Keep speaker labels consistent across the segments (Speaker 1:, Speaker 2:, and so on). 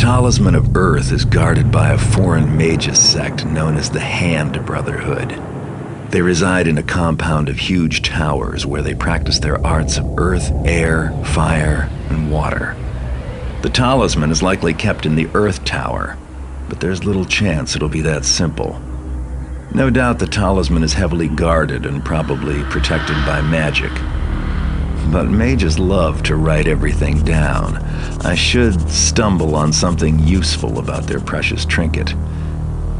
Speaker 1: Talisman of Earth is guarded by a foreign Mage sect known as the Hand Brotherhood. They reside in a compound of huge towers where they practice their arts of earth, air, fire, and water. The talisman is likely kept in the Earth Tower, but there's little chance it'll be that simple. No doubt the talisman is heavily guarded and probably protected by magic. But mages love to write everything down. I should stumble on something useful about their precious trinket.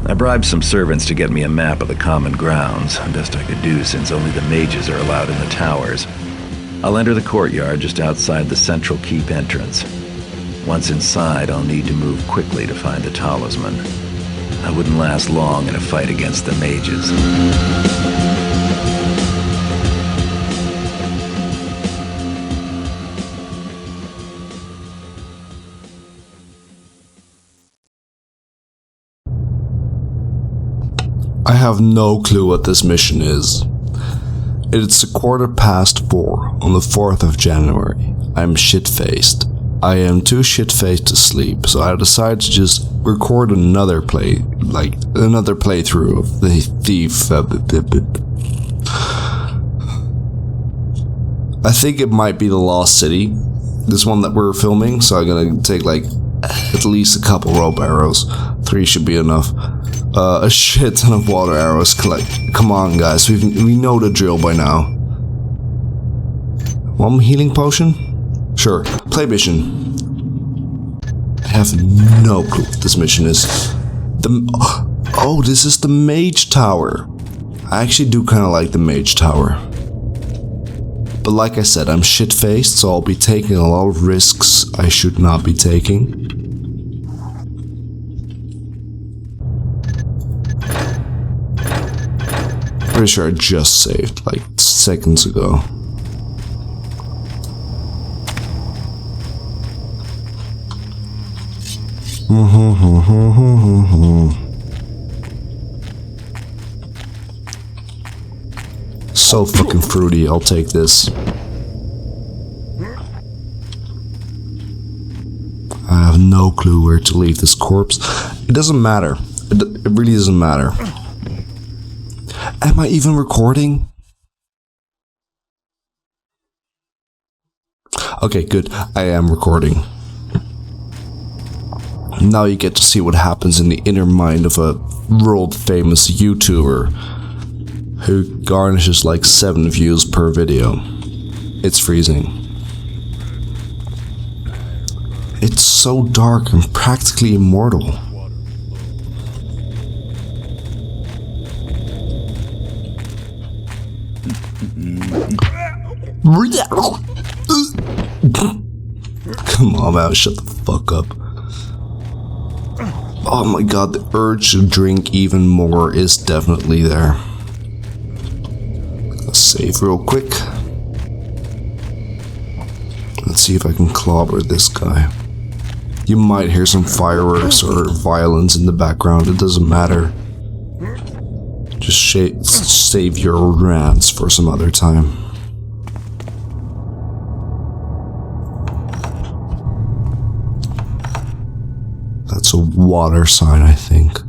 Speaker 1: I bribed some servants to get me a map of the common grounds, best I could do since only the mages are allowed in the towers. I'll enter the courtyard just outside the central keep entrance. Once inside, I'll need to move quickly to find the talisman. I wouldn't last long in a fight against the mages.
Speaker 2: I have no clue what this mission is. It's 4:15 on the 4th of January. I'm shit-faced. I am too shit-faced to sleep, so I decided to just record another playthrough of the Thief. I think it might be the Lost City, this one that we're filming, so I'm gonna take at least a couple rope arrows. 3 should be enough. A shit ton of water arrows collect. Come on, guys, we know the drill by now. One healing potion? Sure. Play mission. I have no clue what this mission is. Oh, this is the Mage Tower. I actually do kind of like the Mage Tower. But like I said, I'm shit-faced, so I'll be taking a lot of risks I should not be taking. Pretty sure I just saved, seconds ago. So fucking fruity, I'll take this. I have no clue where to leave this corpse. It doesn't matter. It really doesn't matter. Am I even recording? Okay, good. I am recording. Now you get to see what happens in the inner mind of a world-famous YouTuber who garnishes 7 views per video. It's freezing. It's so dark and practically immortal. Come on, man, shut the fuck up. Oh my god, the urge to drink even more is definitely there. Let's save real quick. Let's see if I can clobber this guy. You might hear some fireworks or violence in the background, it doesn't matter. Just save your rants for some other time. That's a water sign, I think.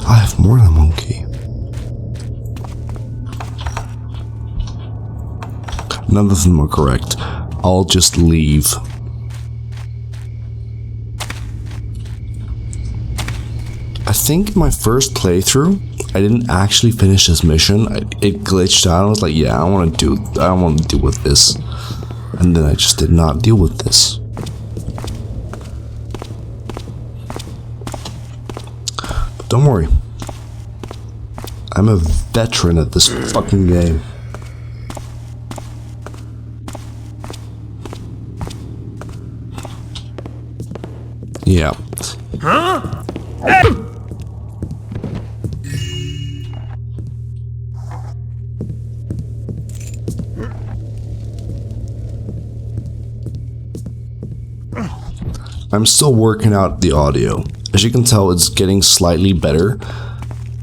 Speaker 2: I have more than one key. None of them are correct. I'll just leave. I think my first playthrough, I didn't actually finish this mission. It glitched out. I was like, yeah, I don't want to deal with this. And then I just did not deal with this. But don't worry. I'm a veteran at this fucking game. Yeah.
Speaker 3: Huh?
Speaker 2: I'm still working out the audio. As you can tell, it's getting slightly better.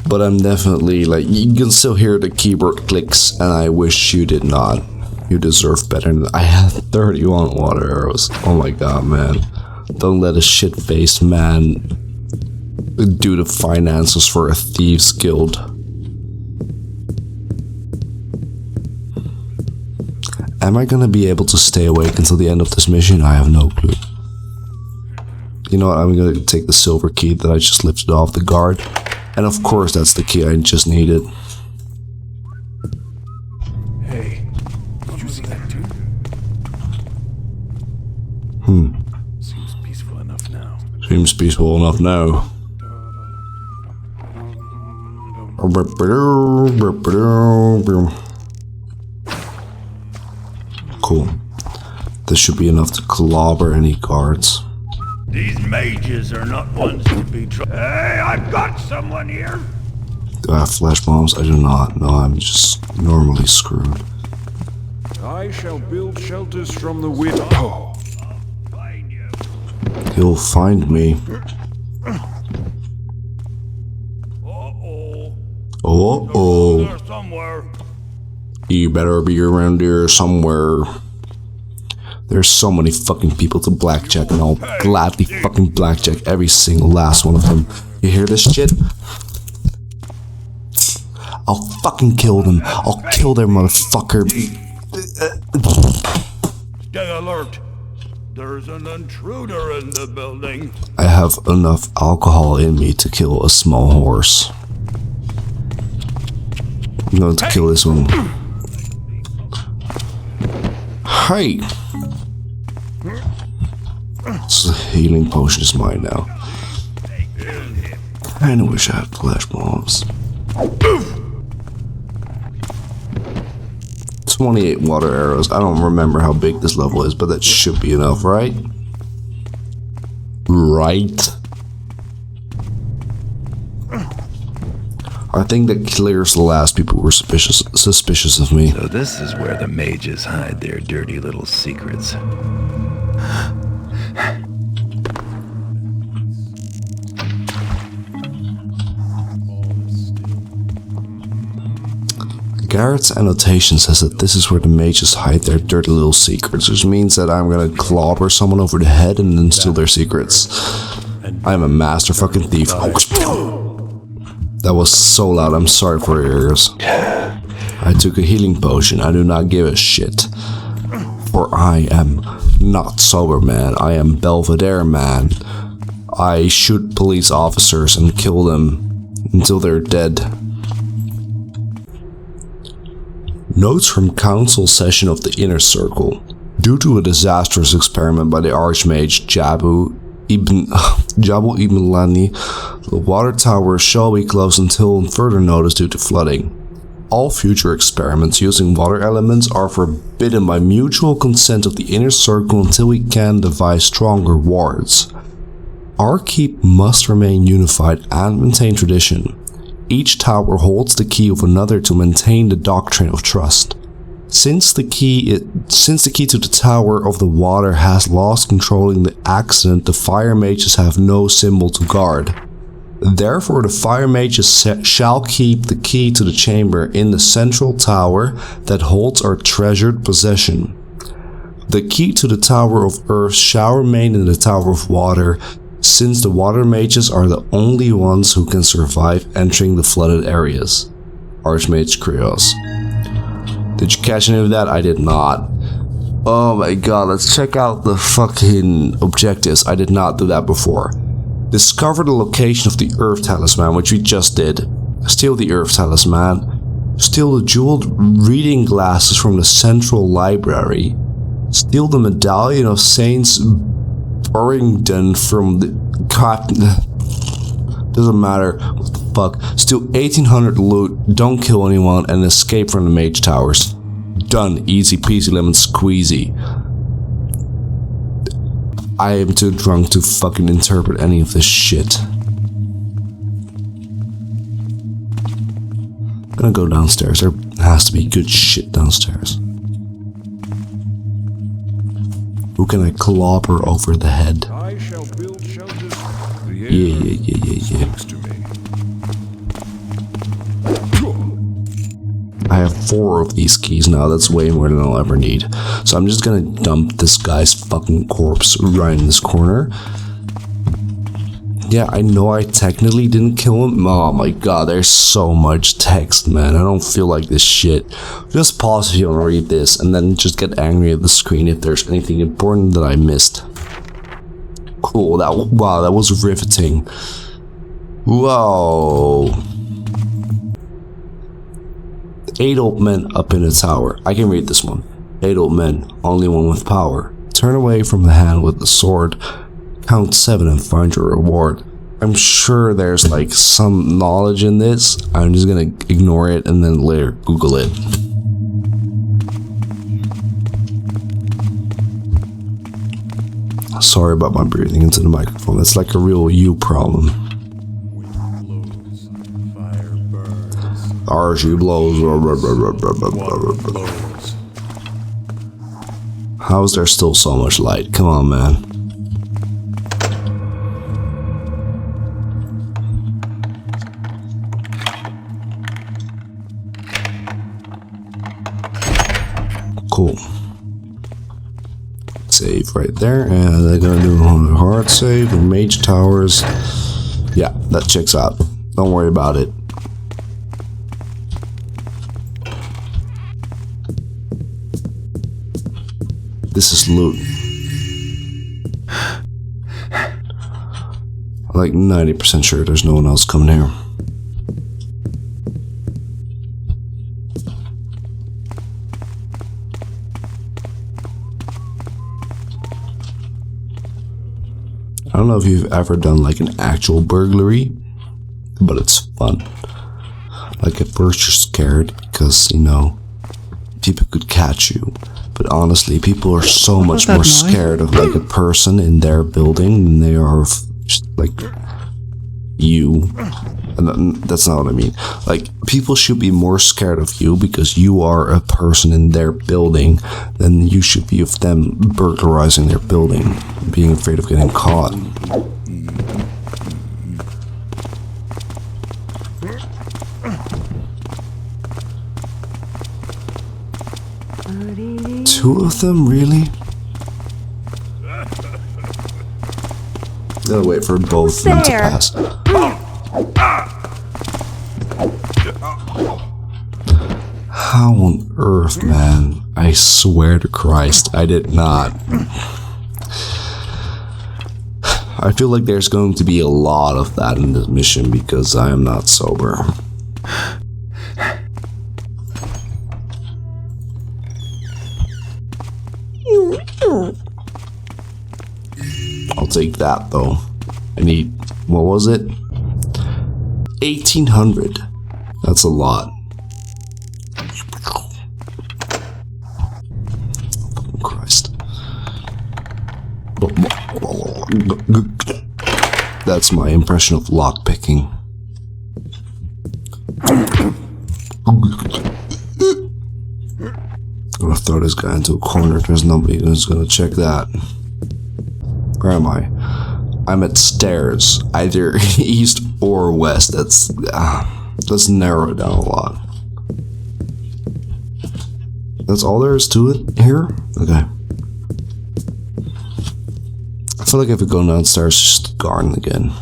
Speaker 2: But I'm definitely like, you can still hear the keyboard clicks, and I wish you did not. You deserve better than I had 31 water arrows. Oh my god, man. Don't let a shit-faced man do the finances for a thieves guild. Am I gonna be able to stay awake until the end of this mission? I have no clue. You know what, I'm gonna take the silver key that I just lifted off the guard. And of course that's the key I just needed.
Speaker 3: Hey, did you see that too? Seems peaceful enough now.
Speaker 2: Seems peaceful enough now. Cool. This should be enough to clobber any guards.
Speaker 4: These mages are not ones to be trusted. Hey, I've got someone here!
Speaker 2: Do I have flash bombs? I do not. No, I'm just normally screwed.
Speaker 3: I shall build shelters from the wind.
Speaker 4: I'll find you.
Speaker 2: He'll find me.
Speaker 4: Uh-oh.
Speaker 2: Oh,
Speaker 4: There somewhere.
Speaker 2: you better be around here somewhere. There's so many fucking people to blackjack, and I'll gladly fucking blackjack every single last one of them. You hear this shit? I'll fucking kill them. I'll kill their motherfucker.
Speaker 4: Stay alert. There's an intruder in the building.
Speaker 2: I have enough alcohol in me to kill a small horse. I'm going to kill this one. Hey! This healing potion is mine now. I kinda wish I had flash bombs. 28 water arrows. I don't remember how big this level is, but that should be enough, right? Right? I think that clears the last people who were suspicious of me.
Speaker 1: So this is where the mages hide their dirty little secrets.
Speaker 2: Garrett's annotation says that this is where the mages hide their dirty little secrets, which means that I'm gonna clobber someone over the head and then steal their secrets. I'm a master fucking thief. That was so loud, I'm sorry for your ears. I took a healing potion, I do not give a shit. For I am not sober man, I am Belvedere man. I shoot police officers and kill them until they're dead. Notes from council session of the Inner Circle. Due to a disastrous experiment by the Archmage Jabu Ibn Lani, the water tower shall be closed until further notice due to flooding. All future experiments using water elements are forbidden by mutual consent of the Inner Circle until we can devise stronger wards. Our keep must remain unified and maintain tradition. Each tower holds the key of another to maintain the doctrine of trust. Since the key to the Tower of the Water has lost controlling the accident, the fire mages have no symbol to guard. Therefore, the fire mages shall keep the key to the chamber in the central tower that holds our treasured possession. The key to the Tower of Earth shall remain in the Tower of Water, since the water mages are the only ones who can survive entering the flooded areas. Archmage Krios. Did you catch any of that? I did not. Oh my god, let's check out the fucking objectives. I did not do that before. Discover the location of the Earth Talisman, which we just did. Steal the Earth Talisman. Steal the jeweled reading glasses from the Central Library. Steal the Medallion of Saints Burrington from the... Doesn't matter. What the fuck. Steal 1800 loot, don't kill anyone, and escape from the Mage Towers. Done. Easy peasy lemon squeezy. I am too drunk to fucking interpret any of this shit. I'm gonna go downstairs. There has to be good shit downstairs. Who can I clobber over the head?
Speaker 3: I shall build shelters.
Speaker 2: Yeah.
Speaker 3: To me.
Speaker 2: 4 of these keys now. That's way more than I'll ever need. So I'm just gonna dump this guy's fucking corpse right in this corner. Yeah, I know I technically didn't kill him. Oh my god, there's so much text, man. I don't feel like this shit. Just pause if you want to read this, and then just get angry at the screen if there's anything important that I missed. Cool, wow, that was riveting. Whoa. 8 old men up in a tower. I can read this one. 8 old men, only one with power. Turn away from the hand with the sword. Count 7 and find your reward. I'm sure there's like some knowledge in this. I'm just gonna ignore it and then later Google it. Sorry about my breathing into the microphone. That's like a real you problem. Archie blows. How is there still so much light? Come on, man. Cool. Save right there, and they're gonna do a hard save and mage towers. Yeah, that checks out. Don't worry about it. This is loot. I'm like 90% sure there's no one else coming here. I don't know if you've ever done like an actual burglary, but it's fun. Like at first you're scared because, you know, people could catch you. But honestly, people are so much more scared of like a person in their building than they are of just like you. And that's not what I mean. Like, people should be more scared of you because you are a person in their building than you should be of them burglarizing their building, being afraid of getting caught. Two of them, really? Gotta wait for both of them to pass. How on earth, man? I swear to Christ, I did not. I feel like there's going to be a lot of that in this mission because I am not sober. I'll take that though. I need, what was it? 1800. That's a lot. Christ. That's my impression of lockpicking. I'm gonna throw this guy into a corner. There's nobody who's gonna check that. Where am I? I'm at stairs, either east or west. Let's narrow it down a lot. That's all there is to it here? Okay. I feel like if we go downstairs, it's just a garden again.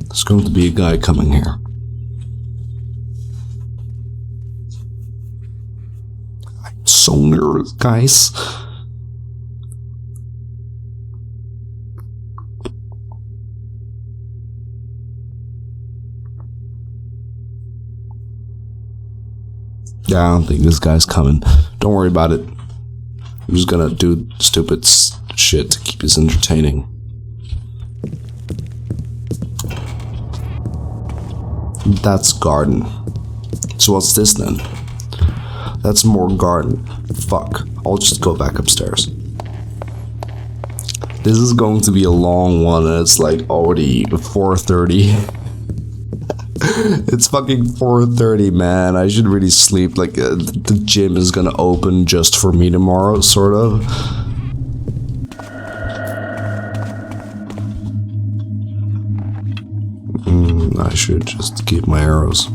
Speaker 2: There's going to be a guy coming here. I'm so nervous, guys. Yeah, I don't think this guy's coming. Don't worry about it. I'm just gonna do stupid shit to keep us entertaining. That's garden. So what's this then? That's more garden. Fuck. I'll just go back upstairs. This is going to be a long one and it's like already 4:30. It's fucking 4:30, man. I should really sleep. Like, the gym is gonna open just for me tomorrow, sort of. I should just keep my arrows.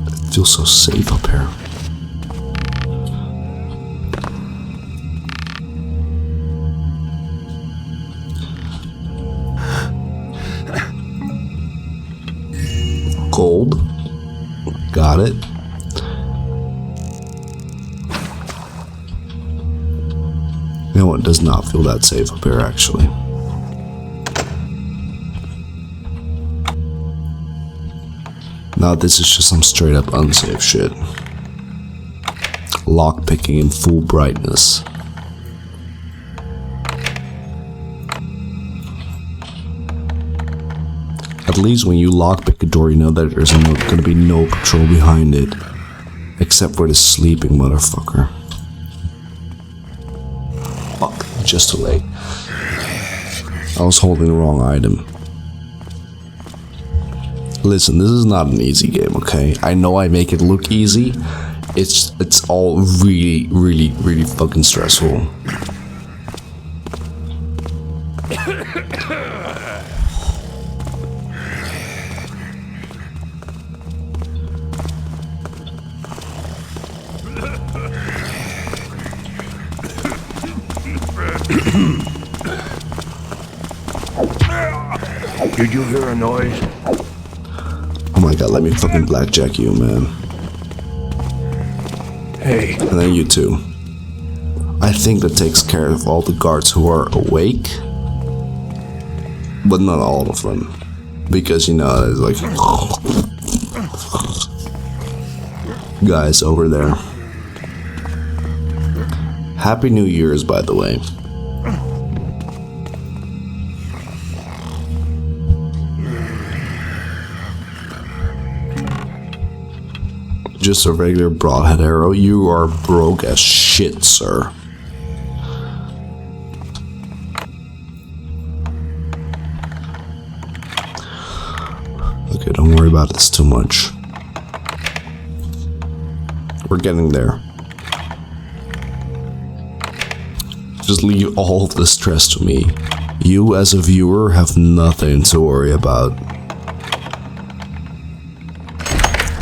Speaker 2: It feels so safe up here. Gold. Got it. You know what? It does not feel that safe up here, actually. Now this is just some straight up unsafe shit. Lockpicking in full brightness. At least when you lockpick a door, you know that there's gonna be no patrol behind it. Except for the sleeping motherfucker. Fuck, just too late. I was holding the wrong item. Listen, this is not an easy game, okay? I know I make it look easy. It's all really fucking stressful.
Speaker 4: Did you hear a noise?
Speaker 2: Oh my god, let me fucking blackjack you, man.
Speaker 4: Hey.
Speaker 2: And then you too. I think that takes care of all the guards who are awake. But not all of them. Because, you know, there's like... guys over there. Happy New Year's, by the way. Just a regular broadhead arrow. You are broke as shit, sir. Okay, don't worry about this too much. We're getting there. Just leave all of the stress to me. You, as a viewer, have nothing to worry about.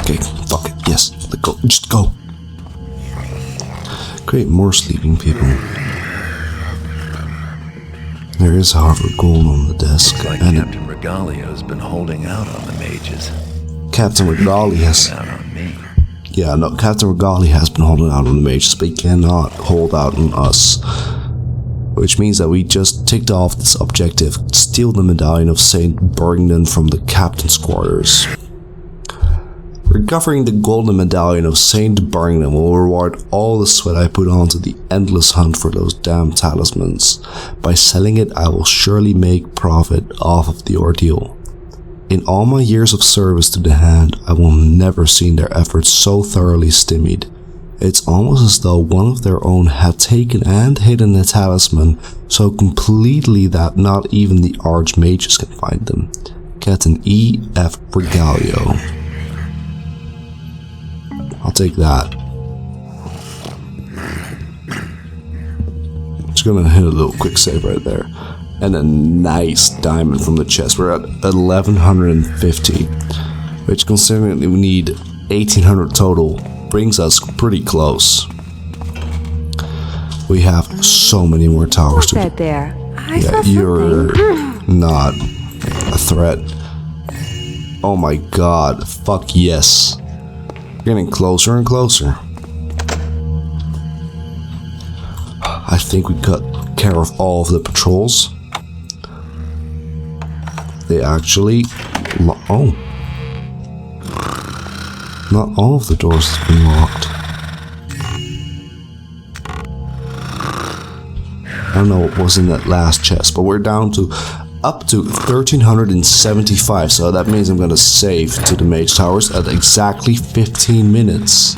Speaker 2: Okay, fuck it. Yes, let go. Just go. Great, more sleeping people. There is, however, gold on the desk.
Speaker 1: Looks like Captain Regalio's been holding out on the mages.
Speaker 2: Captain Regalia has...
Speaker 1: Out on me.
Speaker 2: Yeah, no, Captain Regalia has been holding out on the mages, but he cannot hold out on us. Which means that we just ticked off this objective. Steal the medallion of St. Bergnan from the captain's quarters. Recovering the golden medallion of St. Bergnan will reward all the sweat I put onto the endless hunt for those damn talismans. By selling it, I will surely make profit off of the ordeal. In all my years of service to the hand, I will never seen their efforts so thoroughly stymied. It's almost as though one of their own had taken and hidden the talisman so completely that not even the archmages can find them. Captain E.F. Regalio. I'll take that. Just gonna hit a little quick save right there. And a nice diamond from the chest. We're at 1150. Which, considering we need 1800 total, brings us pretty close. We have so many more towers to do.
Speaker 5: There.
Speaker 2: Yeah, you're not a threat. Oh my god. Fuck yes. Getting closer and closer. I think we got care of all of the patrols. They actually... oh. Not all of the doors have been locked. I don't know what was in that last chest, but we're down to up to 1375, so that means I'm gonna save to the Mage Towers at exactly 15 minutes.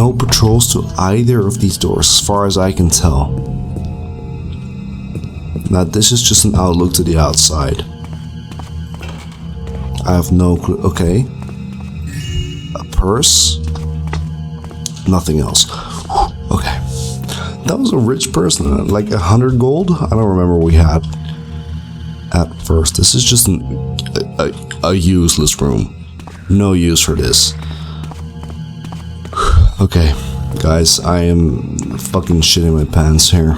Speaker 2: no patrols to either of these doors as far as I can tell. Now this is just an outlook to the outside. I have no clue. Okay. A purse? Nothing else. Okay. That was a rich person. Like 100 gold? I don't remember what we had at first. This is just a useless room. No use for this. Okay, guys, I am fucking shitting my pants here.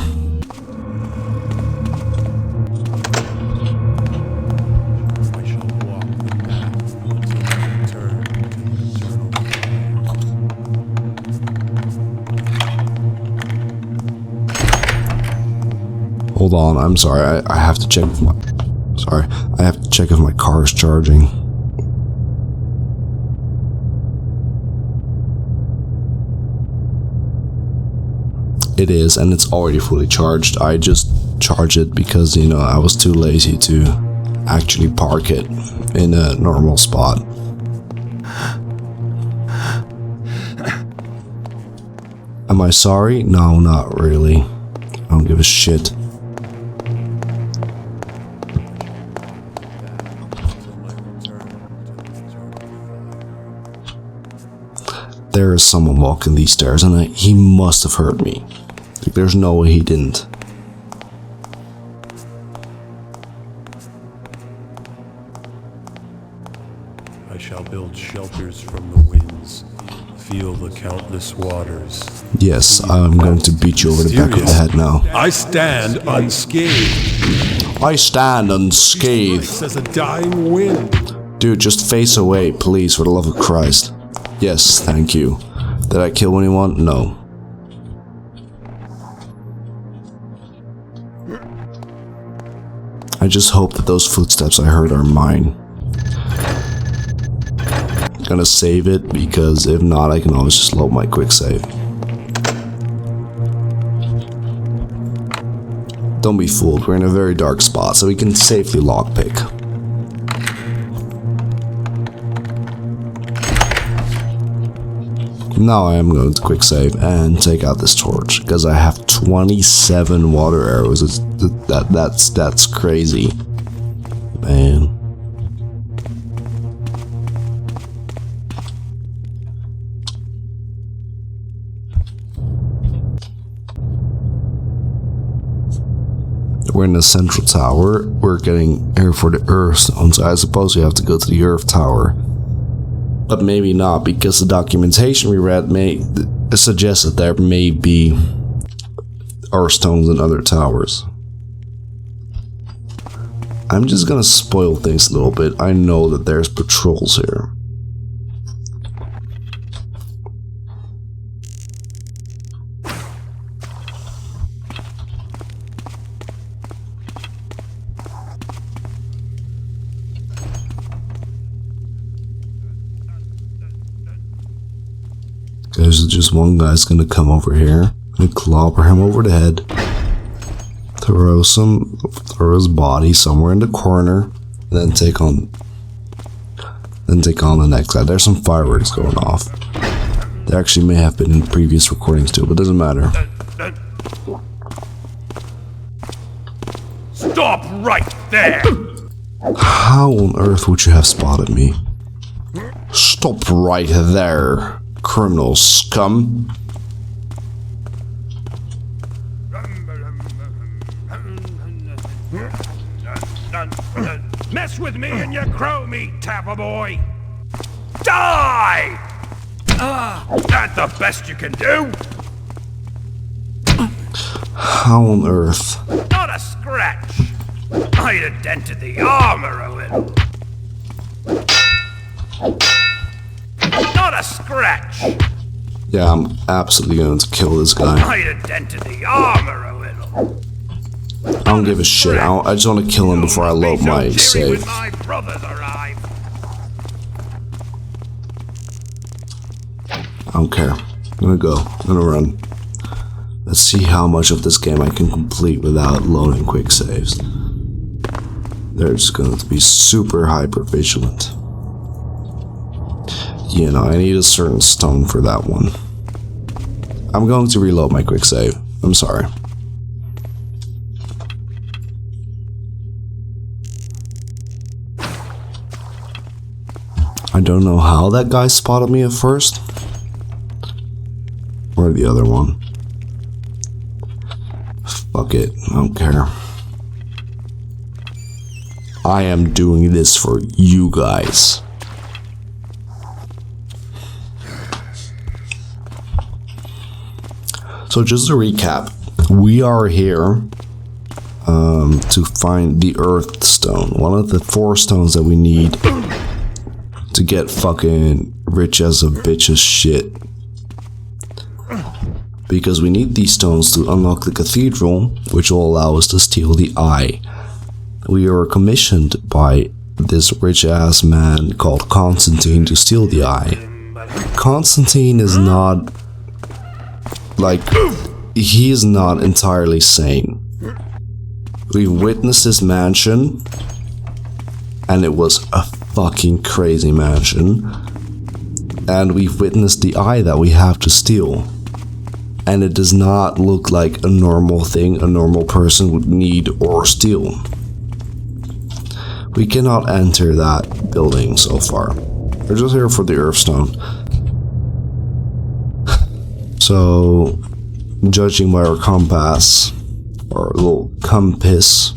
Speaker 2: Hold on, I'm sorry. I have to check if my... Sorry, I have to check if my car is charging. It is, and it's already fully charged. I just charged it because, you know, I was too lazy to actually park it in a normal spot. Am I sorry? No, not really. I don't give a shit. There is someone walking these stairs, and he must have heard me. Like, there's no way he didn't.
Speaker 3: I shall build shelters from the winds, feel the countless waters.
Speaker 2: Yes, I'm going to beat you over the back of the head now.
Speaker 3: I stand unscathed.
Speaker 2: I stand unscathed.
Speaker 3: As a dying wind.
Speaker 2: Dude, just face away, please, for the love of Christ. Yes, thank you. Did I kill anyone? No. I just hope that those footsteps I heard are mine. I'm gonna save it, because if not, I can always just load my quick save. Don't be fooled, we're in a very dark spot, so we can safely lockpick. Now I am going to quick save and take out this torch, because I have 27 water arrows. That's crazy, man. We're in the central tower. We're getting here for the earth stone, so I suppose we have to go to the earth tower. But maybe not, because the documentation we read may suggest that there may be earth stones in other towers. I'm just gonna spoil things a little bit. I know that there's patrols here. There's just one guy's gonna come over here and clobber him over the head, throw his body somewhere in the corner, and then take on the next guy. There's some fireworks going off. There actually may have been in previous recordings too, but it doesn't matter.
Speaker 4: Stop right there!
Speaker 2: How on earth would you have spotted me? Stop right there, criminal scum.
Speaker 4: Mess with me and you crow meat, Tapper boy! Die! That the best you can do?
Speaker 2: How on earth?
Speaker 4: Not a scratch! I'd have dented the armor a little. Not a scratch!
Speaker 2: Yeah, I'm absolutely going to kill this guy.
Speaker 4: I'd have dented the armor a little.
Speaker 2: I don't give a shit. I just want to kill him before I load my save.
Speaker 4: My brothers arrive.
Speaker 2: I don't care. I'm gonna go. I'm gonna run. Let's see how much of this game I can complete without loading quick saves. They're just going to be super hyper vigilant. You know, I need a certain stone for that one. I'm going to reload my quick save. I'm sorry. I don't know how that guy spotted me at first. Or the other one. Fuck it, I don't care. I am doing this for you guys. So just to recap, we are here to find the Earth Stone, one of the 4 stones that we need to get fucking rich as a bitch's shit. Because we need these stones to unlock the cathedral, which will allow us to steal the eye. We are commissioned by this rich ass man called Constantine to steal the eye. Constantine is not, like, he is not entirely sane. We witnessed his mansion, and it was a fucking crazy mansion. And we've witnessed the eye that we have to steal. And it does not look like a normal thing a normal person would need or steal. We cannot enter that building so far. We're just here for the Earthstone. So, judging by our compass, our little compass,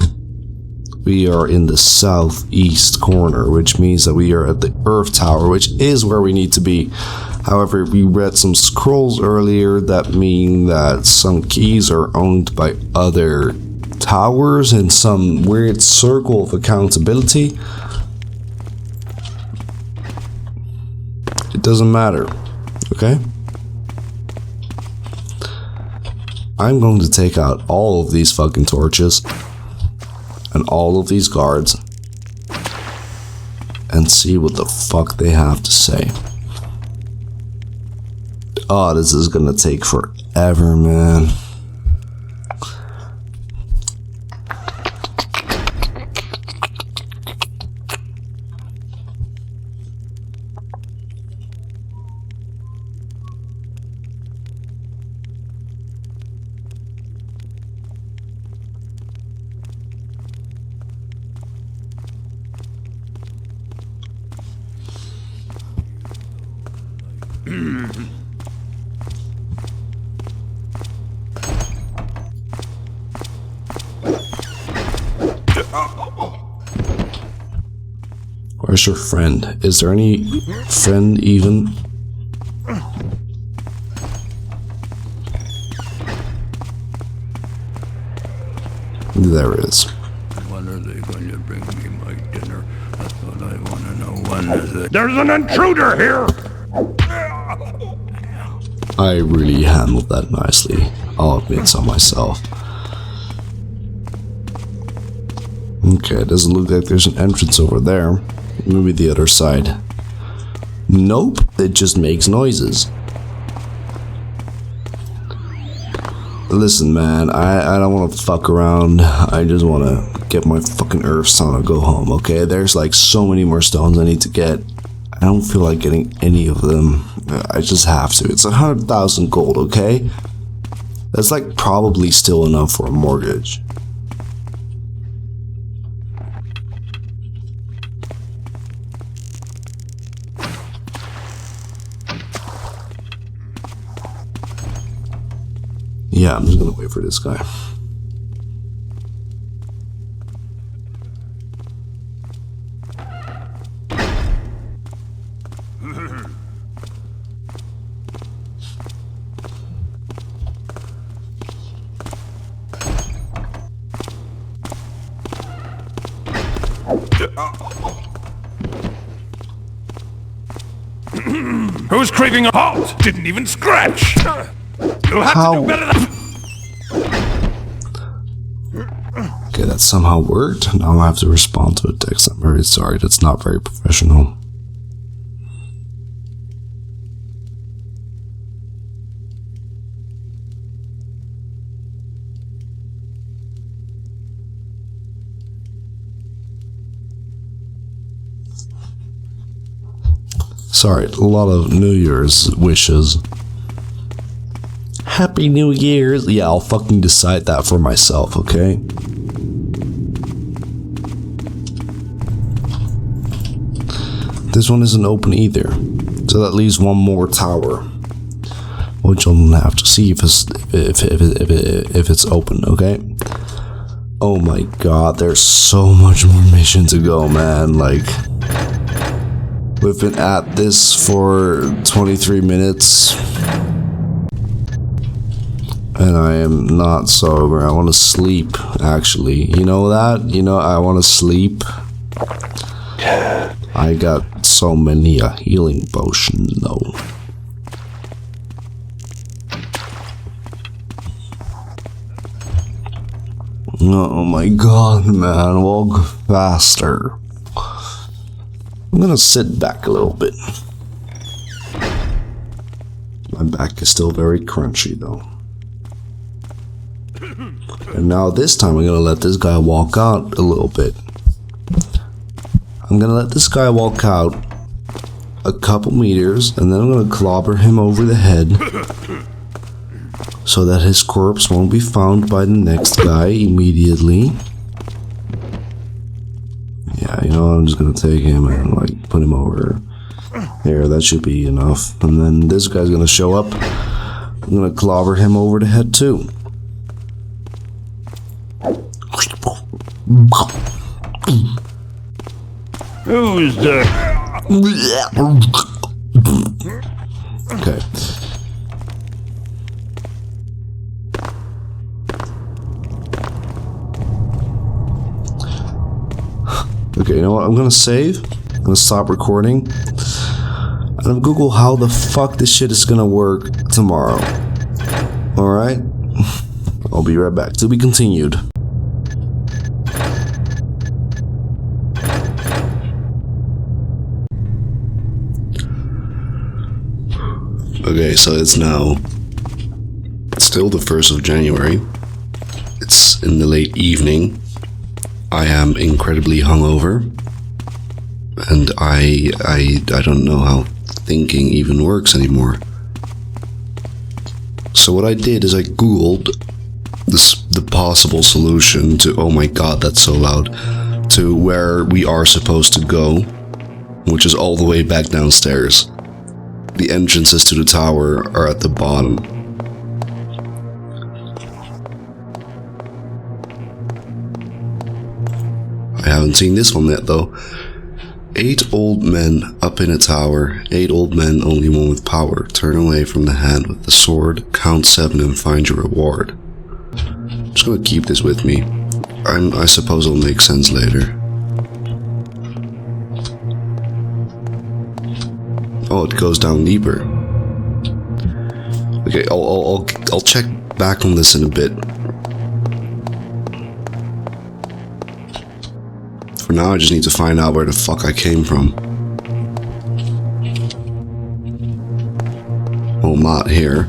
Speaker 2: we are in the southeast corner, which means that we are at the Earth Tower, which is where we need to be. However, we read some scrolls earlier that mean that some keys are owned by other towers in some weird circle of accountability. It doesn't matter, okay? I'm going to take out all of these fucking torches and all of these guards and see what the fuck they have to say. Oh, this is gonna take forever, man. Where's your friend? Is there any friend even? There is.
Speaker 3: When are they going to bring me my dinner? That's what I want to know. When is it?
Speaker 4: There's an intruder here!
Speaker 2: I really handled that nicely. I'll admit so myself. Okay, it doesn't look like there's an entrance over there. Maybe the other side. Nope, it just makes noises. Listen, man, I don't want to fuck around. I just want to get my fucking Earth Stone and go home, okay? There's like so many more stones I need to get. I don't feel like getting any of them. I just have to. It's 100,000 gold, okay? That's like probably still enough for a mortgage. Yeah, I'm just gonna wait for this guy.
Speaker 4: Who's creeping a halt? Didn't even scratch! You'll have to do better than...
Speaker 2: Okay, that somehow worked. Now I have to respond to a text. I'm very sorry, that's not very professional. Sorry, a lot of New Year's wishes. Happy New Year's. Yeah, I'll fucking decide that for myself, okay? This one isn't open either. So that leaves one more tower. Which I'll have to see if it's open, okay? Oh my god, there's so much more mission to go, man. Like, we've been at this for 23 minutes. And I am not sober. I want to sleep, actually. You know that? You know, I want to sleep. I got so many healing potions, though. Oh my god, man, walk faster. I'm gonna sit back a little bit. My back is still very crunchy, though. And now this time I'm gonna let this guy walk out a little bit. I'm gonna let this guy walk out a couple meters, and then I'm gonna clobber him over the head. So that his corpse won't be found by the next guy immediately. Yeah, you know, I'm just gonna take him and like put him over there. That should be enough. And then this guy's gonna show up. I'm gonna clobber him over the head too.
Speaker 4: Who's the...
Speaker 2: Okay. Okay, you know what? I'm gonna save. I'm gonna stop recording. And I'm gonna Google how the fuck this shit is gonna work tomorrow. Alright? I'll be right back. To be continued. Okay, so it's now still the 1st of January. It's in the late evening. I am incredibly hungover, and I don't know how thinking even works anymore. So what I did is I googled the possible solution to, oh my god, that's so loud, to where we are supposed to go, which is all the way back downstairs. The entrances to the tower are at the bottom. I haven't seen this one yet though. 8 old men up in a tower. 8 old men, only one with power. Turn away from the hand with the sword. Count 7 and find your reward. I'm just gonna keep this with me. I suppose it'll make sense later. Oh, it goes down deeper. Okay, I'll check back on this in a bit. For now, I just need to find out where the fuck I came from. Well, not here.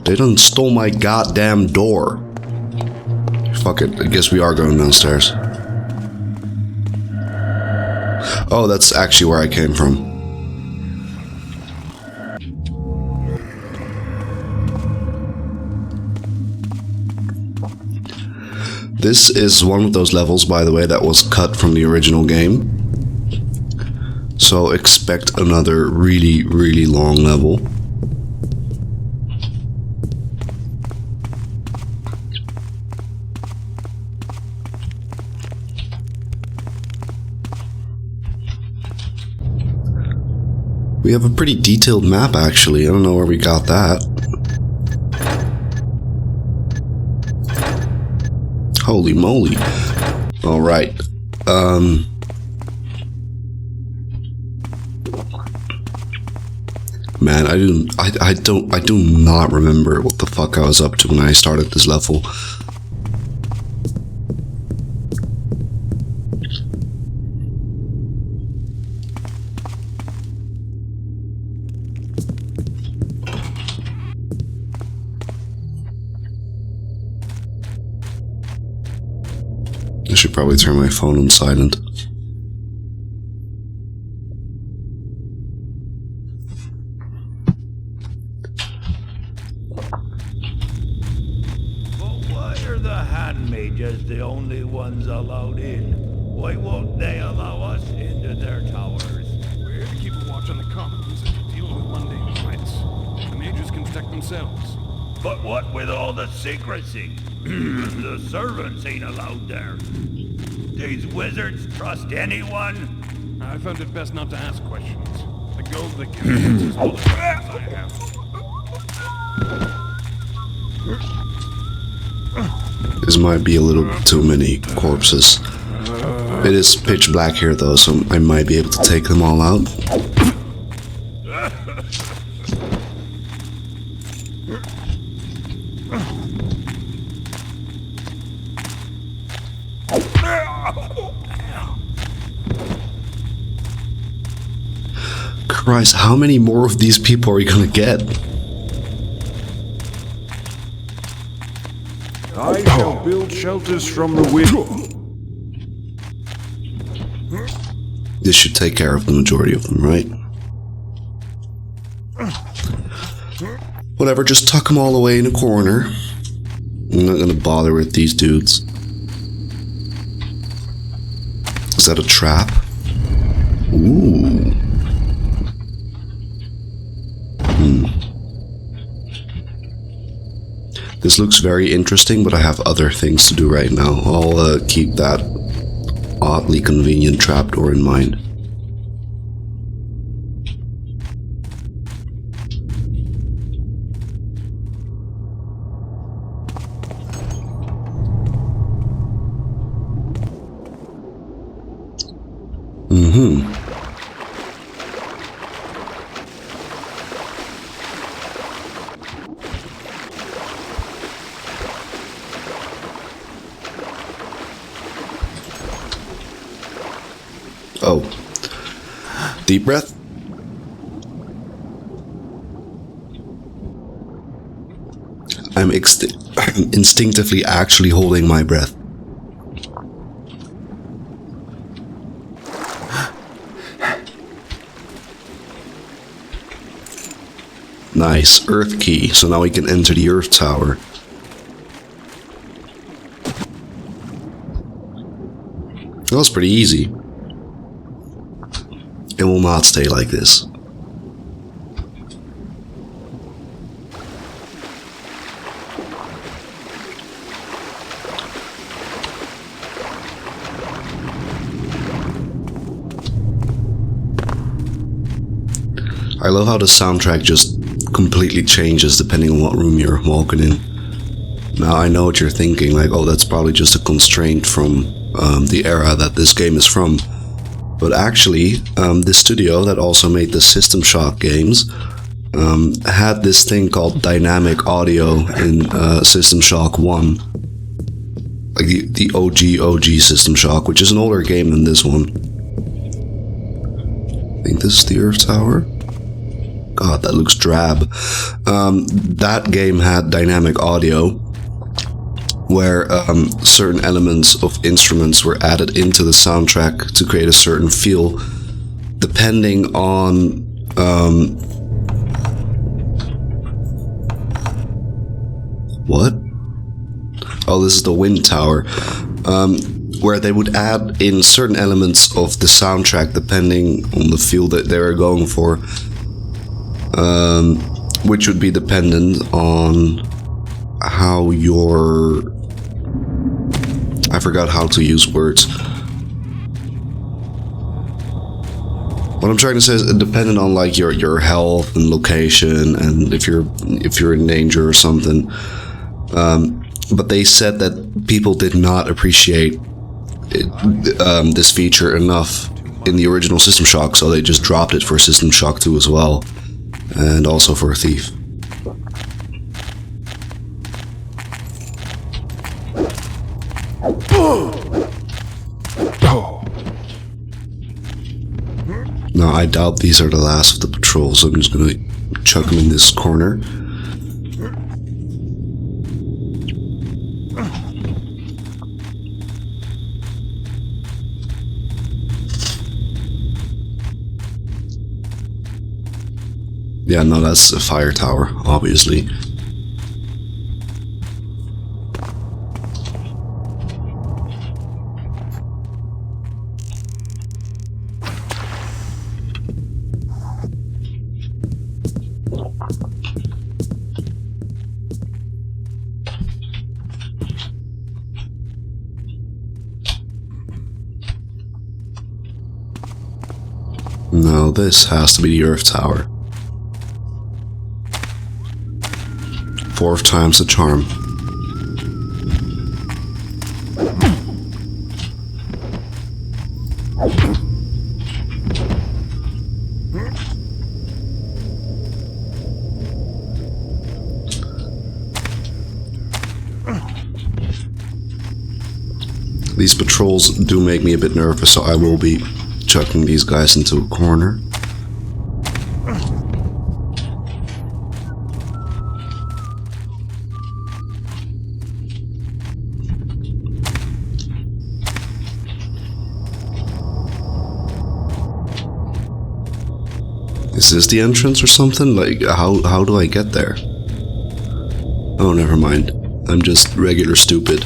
Speaker 2: They done stole my goddamn door. Fuck it, I guess we are going downstairs. Oh, that's actually where I came from. This is one of those levels, by the way, that was cut from the original game. So expect another really, really long level. We have a pretty detailed map, actually. I don't know where we got that. Holy moly. Alright. Man, I do not remember what the fuck I was up to when I started this level. I should probably turn my phone on silent.
Speaker 4: hand mages the only ones allowed in? Why won't they allow us into their towers?
Speaker 5: We're here to keep a watch on the commons and deal with mundane threats. The mages can protect themselves.
Speaker 4: But what with all the secrecy? The servants ain't allowed there. These wizards trust anyone?
Speaker 5: I found it best not to ask questions. The gold that gives answers all the questions I have.
Speaker 2: This might be a little too many corpses. It is pitch black here though, so I might be able to take them all out. Christ, how many more of these people are you gonna get?
Speaker 3: I shall build shelters from the wind.
Speaker 2: This should take care of the majority of them, right? Whatever, just tuck them all away in a corner. I'm not gonna bother with these dudes. Is that a trap? Ooh. This looks very interesting, but I have other things to do right now. I'll keep that oddly convenient trapdoor in mind. Oh. Deep breath. I'm instinctively actually holding my breath. Nice. Earth key. So now we can enter the Earth Tower. That was pretty easy. It will not stay like this. I love how the soundtrack just completely changes depending on what room you're walking in. Now I know what you're thinking, like, oh, that's probably just a constraint from the era that this game is from. But actually, this studio that also made the System Shock games had this thing called dynamic audio in System Shock 1. Like the OG System Shock, which is an older game than this one. I think this is the Earth Tower. God, that looks drab. That game had dynamic audio, where certain elements of instruments were added into the soundtrack to create a certain feel, depending on what? Oh, this is the Wind Tower, where they would add in certain elements of the soundtrack depending on the feel that they were going for, which would be dependent on how your... I forgot how to use words. What I'm trying to say is dependent on like your health and location, and if you're in danger or something. But they said that people did not appreciate this feature enough in the original System Shock, so they just dropped it for System Shock 2 as well, and also for Thief. Now, I doubt these are the last of the patrols, so I'm just gonna chuck them in this corner. Yeah, no, that's a fire tower, obviously. No, this has to be the Earth Tower. 4 times the charm. These patrols do make me a bit nervous, so I will be chucking these guys into a corner. Is this the entrance or something? Like, how do I get there? Oh, never mind. I'm just regular stupid.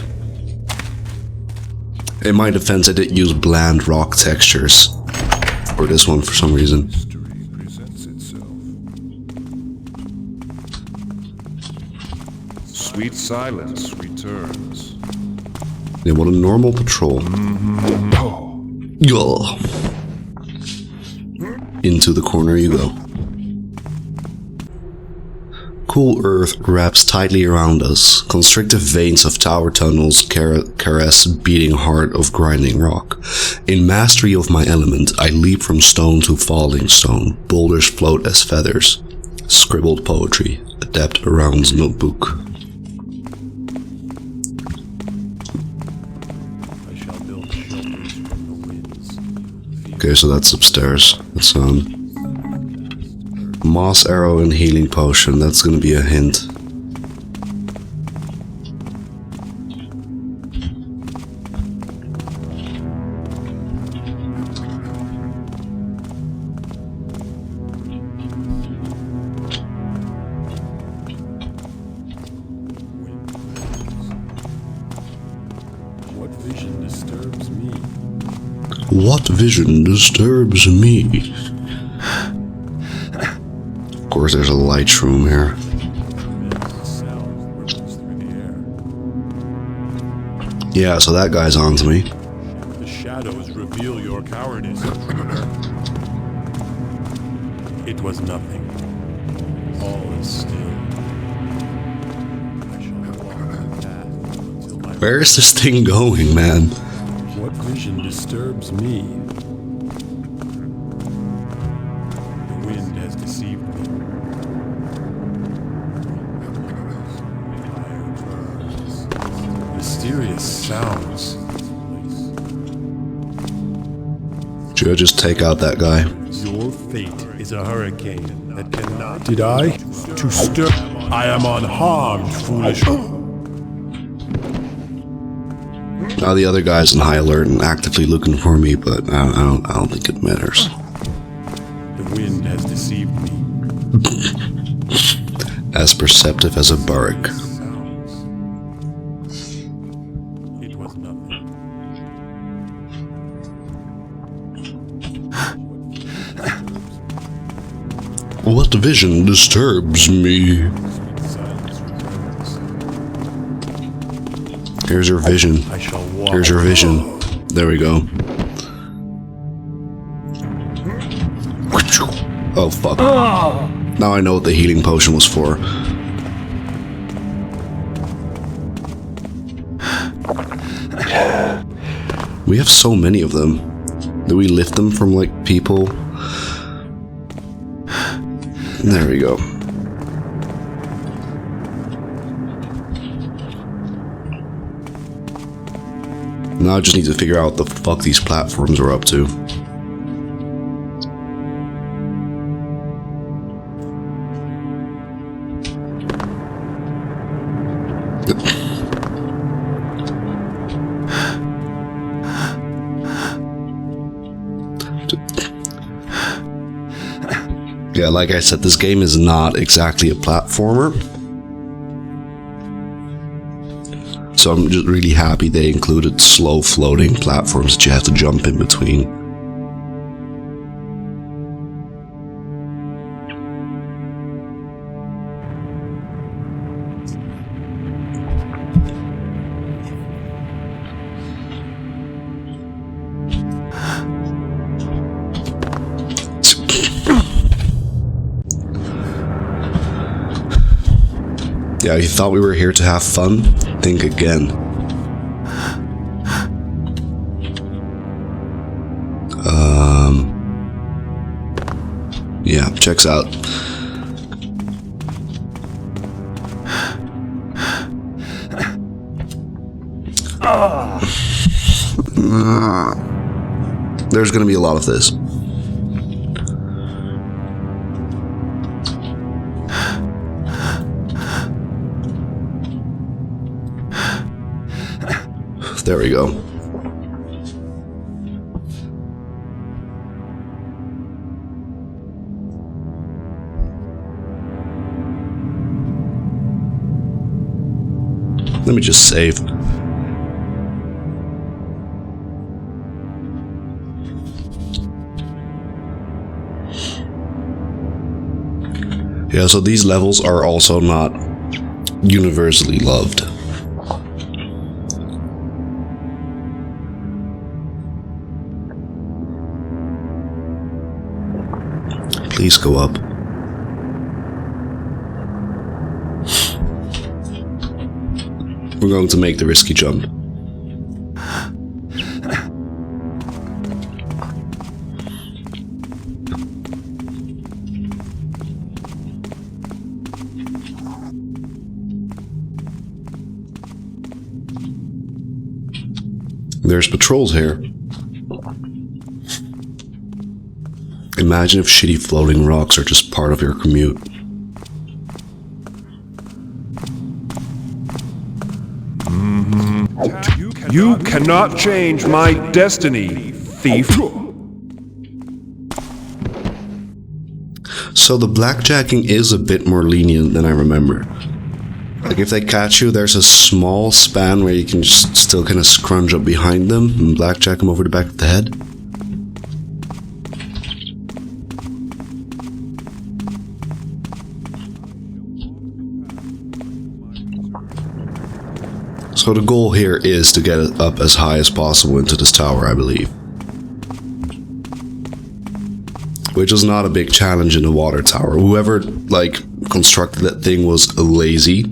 Speaker 2: In my defense, I did use bland rock textures for this one for some reason.
Speaker 3: Mystery presents itself. Sweet silence returns.
Speaker 2: Yeah, what a normal patrol. Go. Into the corner you go. Cool earth wraps tightly around us. Constrictive veins of tower tunnels caress beating heart of grinding rock. In mastery of my element, I leap from stone to falling stone. Boulders float as feathers. Scribbled poetry. Adept around's notebook.
Speaker 3: I shall build shelters from the winds.
Speaker 2: Okay, so that's upstairs. That's Moss arrow and healing potion. That's gonna be a hint.
Speaker 3: What vision disturbs me?
Speaker 2: What vision disturbs me? Of course, there's a light shroom here.
Speaker 3: Sound ripples through the air.
Speaker 2: Yeah, so that guy's on to me.
Speaker 3: The shadows reveal your cowardice. It was nothing. All is still. I shall walk the path until my
Speaker 2: Where is this thing going, man?
Speaker 3: What vision disturbs me? The wind has deceived me. Fire burns. Mysterious sounds.
Speaker 2: Should I just take out that guy?
Speaker 3: Your fate is a hurricane that cannot. Did I? To stir. I am unharmed, foolish.
Speaker 2: Now the other guy's in high alert and actively looking for me, but I don't think it matters.
Speaker 3: The wind has deceived me.
Speaker 2: As perceptive as a barrack.
Speaker 3: Sounds. It was nothing.
Speaker 2: What vision disturbs me?
Speaker 3: Silence returns.
Speaker 2: Here's your vision.
Speaker 3: I shall walk.
Speaker 2: Here's your vision. There we go. Oh, fuck. Now I know what the healing potion was for. We have so many of them. Do we lift them from, like, people? There we go. Now I just need to figure out what the fuck these platforms are up to. Yeah, like I said, this game is not exactly a platformer. So I'm just really happy they included slow floating platforms that you have to jump in between. Yeah, you thought we were here to have fun? Think again. Yeah, checks out. There's gonna be a lot of this. There we go. Let me just save. Yeah, so these levels are also not universally loved. Please go up. We're going to make the risky jump. There's patrols here. Imagine if shitty floating rocks are just part of your commute.
Speaker 3: You cannot change my destiny, thief.
Speaker 2: So the blackjacking is a bit more lenient than I remember. Like if they catch you, there's a small span where you can just still kind of scrunch up behind them and blackjack them over the back of the head. So the goal here is to get it up as high as possible into this tower, I believe. Which is not a big challenge in the water tower. Whoever, like, constructed that thing was lazy.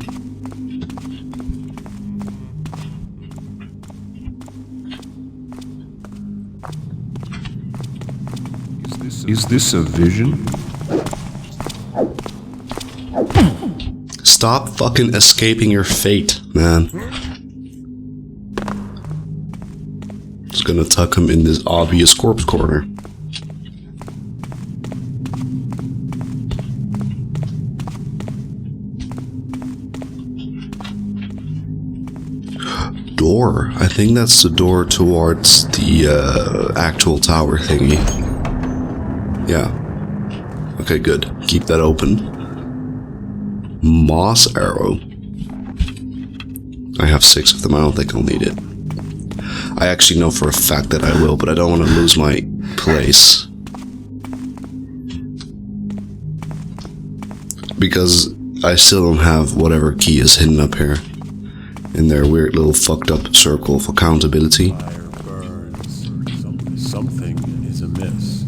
Speaker 3: Is this a vision?
Speaker 2: Stop fucking escaping your fate, man. Just gonna tuck him in this obvious corpse corner. Door. I think that's the door towards the actual tower thingy. Yeah. Okay, good. Keep that open. Moss arrow. I have 6 of them. I don't think I'll need it. I actually know for a fact that I will, but I don't want to lose my place. Because I still don't have whatever key is hidden up here. In their weird little fucked up circle of accountability.
Speaker 3: Fire burns. Something is amiss.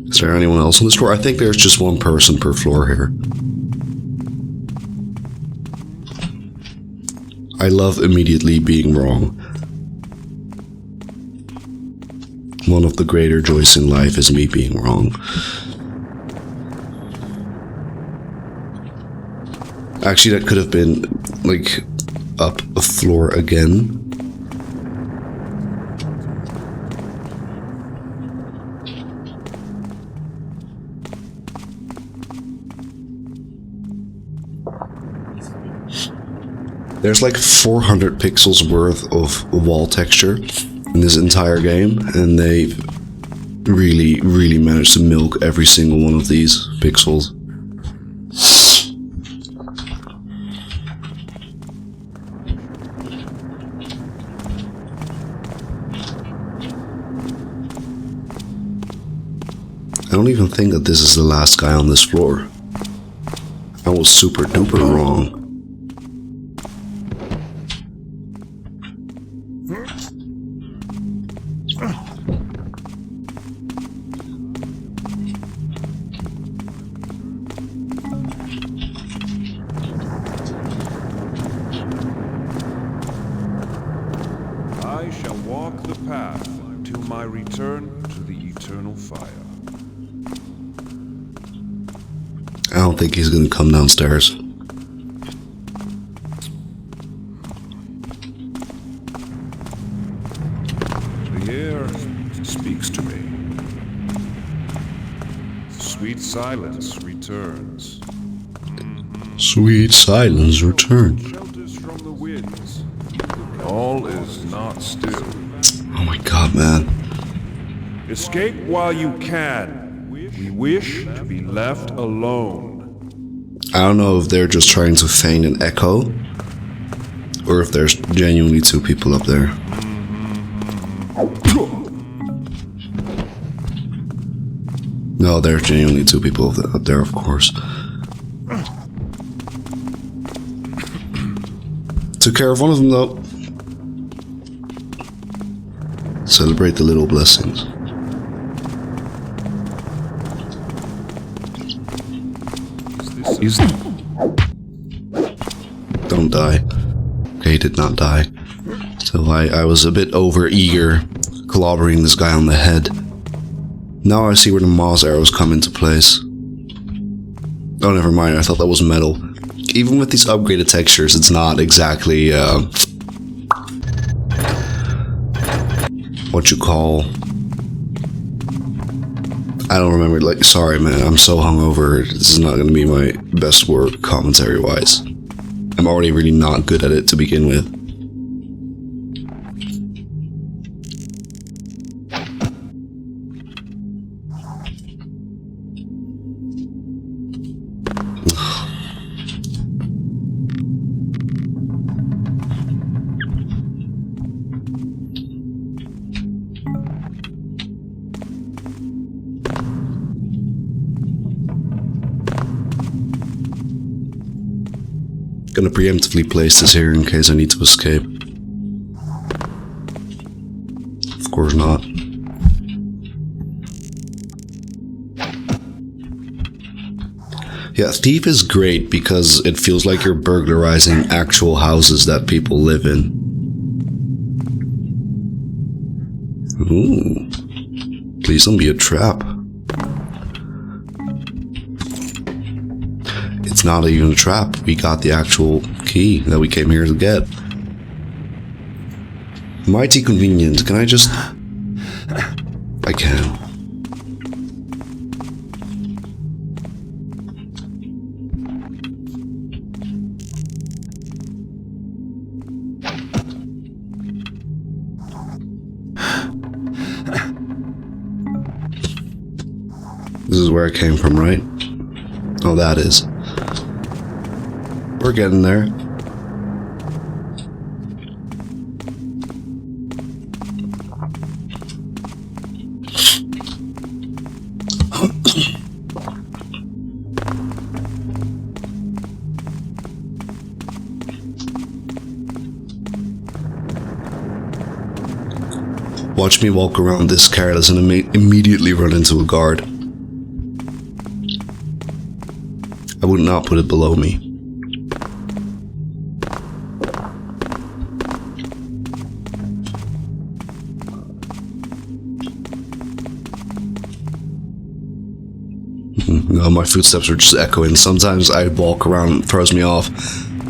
Speaker 2: Is there anyone else on this floor? I think there's just one person per floor here. I love immediately being wrong. One of the greater joys in life is me being wrong. Actually, that could have been, like, up a floor again. There's like 400 pixels worth of wall texture in this entire game, and they've really managed to milk every single one of these pixels. I don't even think that this is the last guy on this floor. I was super duper wrong. don't think he's gonna come downstairs.
Speaker 6: The air speaks to me. Sweet silence returns.
Speaker 2: Sweet silence returns.
Speaker 6: Shelters from the winds. All is not still.
Speaker 2: Oh my god, man.
Speaker 6: Escape while you can. We wish to be left alone.
Speaker 2: I don't know if they're just trying to feign an echo, or if there's genuinely two people up there. No, there's genuinely two people up there, of course. Took care of one of them, though. Celebrate the little blessings. Don't die. Okay, he did not die. So I was a bit over eager, clobbering this guy on the head. Now I see where the moss arrows come into place. Oh, never mind, I thought that was metal. Even with these upgraded textures, it's not exactly, what you call... I don't remember, like, sorry man, I'm so hungover, this is not going to be my best work commentary-wise. I'm already really not good at it to begin with. Gonna preemptively place this here in case I need to escape. Of course not. Yeah, Thief is great because it feels like you're burglarizing actual houses that people live in. Ooh. Please don't be a trap. It's not even a trap. We got the actual key that we came here to get. Mighty convenient. Can I just... I can. This is where I came from, right? Oh, that is. We're getting there. Watch me walk around this careless and immediately run into a guard. I would not put it below me. No, my footsteps are just echoing. Sometimes I walk around and it throws me off,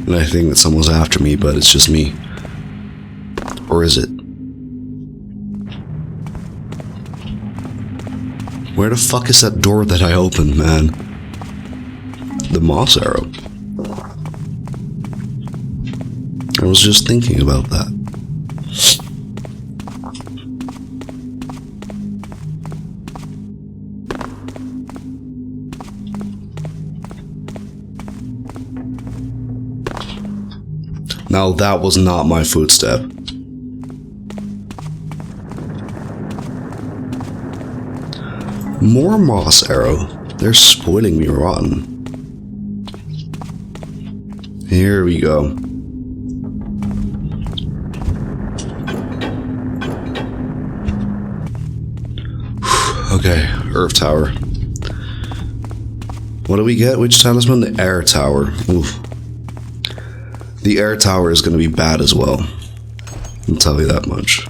Speaker 2: and I think that someone's after me, but it's just me. Or is it? Where the fuck is that door that I opened, man? The moss arrow. I was just thinking about that. Now that was not my footstep. More moss arrow. They're spoiling me rotten. Here we go. Okay, Earth Tower. What do we get? Which talisman? The Air Tower. Oof. The Air Tower is going to be bad as well. I'll tell you that much.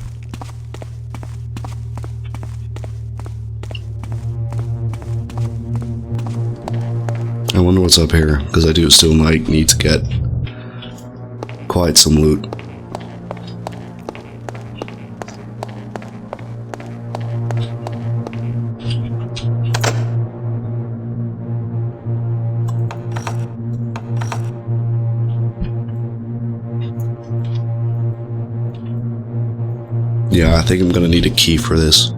Speaker 2: I wonder what's up here, because I do still might need to get quite some loot. Yeah, I think I'm gonna need a key for this.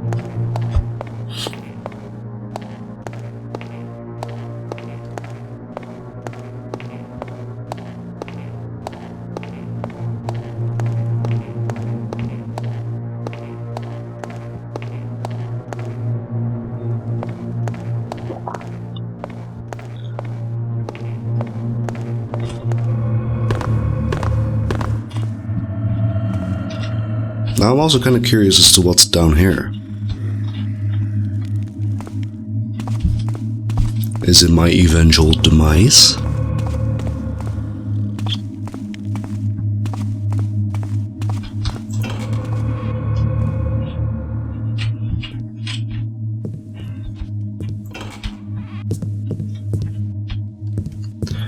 Speaker 2: Now I'm also kind of curious as to what's down here. Is it my eventual demise?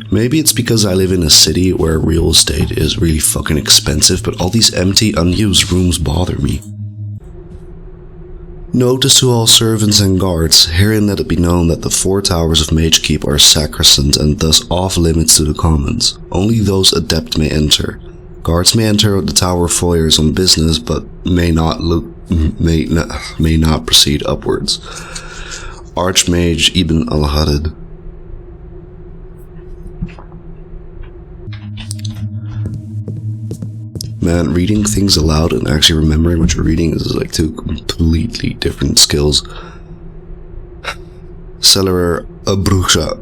Speaker 2: Maybe it's because I live in a city where real estate is really fucking expensive, but all these empty, unused rooms bother me. Notice to all servants and guards, herein let it be known that the 4 towers of Mage Keep are sacrosanct and thus off limits to the commons. Only those adept may enter. Guards may enter the tower foyers on business, but may not proceed upwards. Archmage Ibn al-Hadid. Man, reading things aloud and actually remembering what you're reading is like 2 completely different skills. Cellarer Abrusha?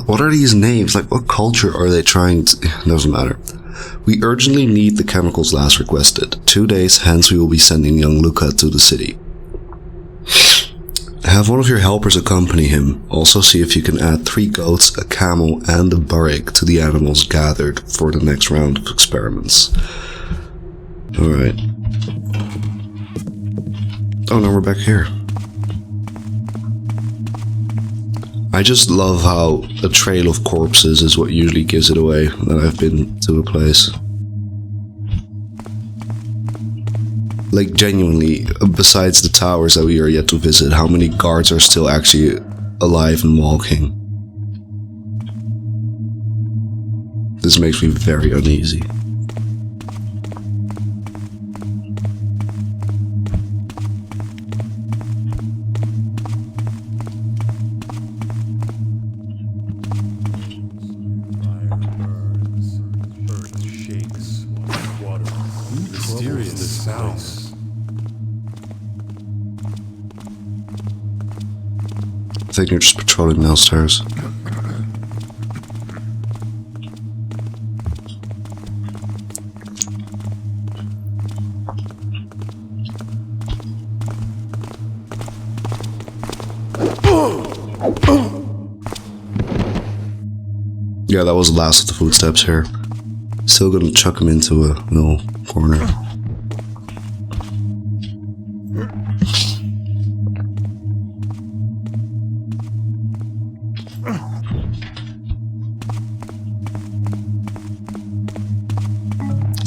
Speaker 2: What are these names? Like, what culture are they trying to... Doesn't matter. We urgently need the chemicals last requested. 2 days hence we will be sending young Luca to the city. Have one of your helpers accompany him. Also see if you can add 3 goats, a camel, and a barrick to the animals gathered for the next round of experiments. Alright. Oh, now we're back here. I just love how a trail of corpses is what usually gives it away that I've been to a place. Like, genuinely, besides the towers that we are yet to visit, how many guards are still actually alive and walking? This makes me very uneasy. I think you're just patrolling downstairs. Yeah, that was the last of the footsteps here. Still gonna chuck him into a little corner.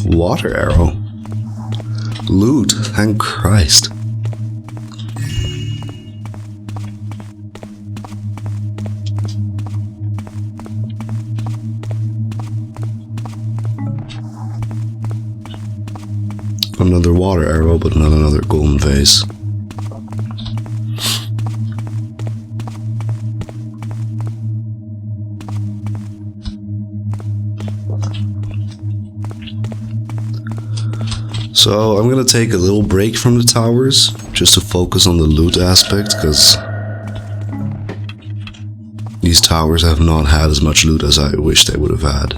Speaker 2: Water arrow. Loot, thank Christ. Another water arrow, but not another golden vase. So I'm gonna take a little break from the towers, just to focus on the loot aspect, because these towers have not had as much loot as I wish they would have had.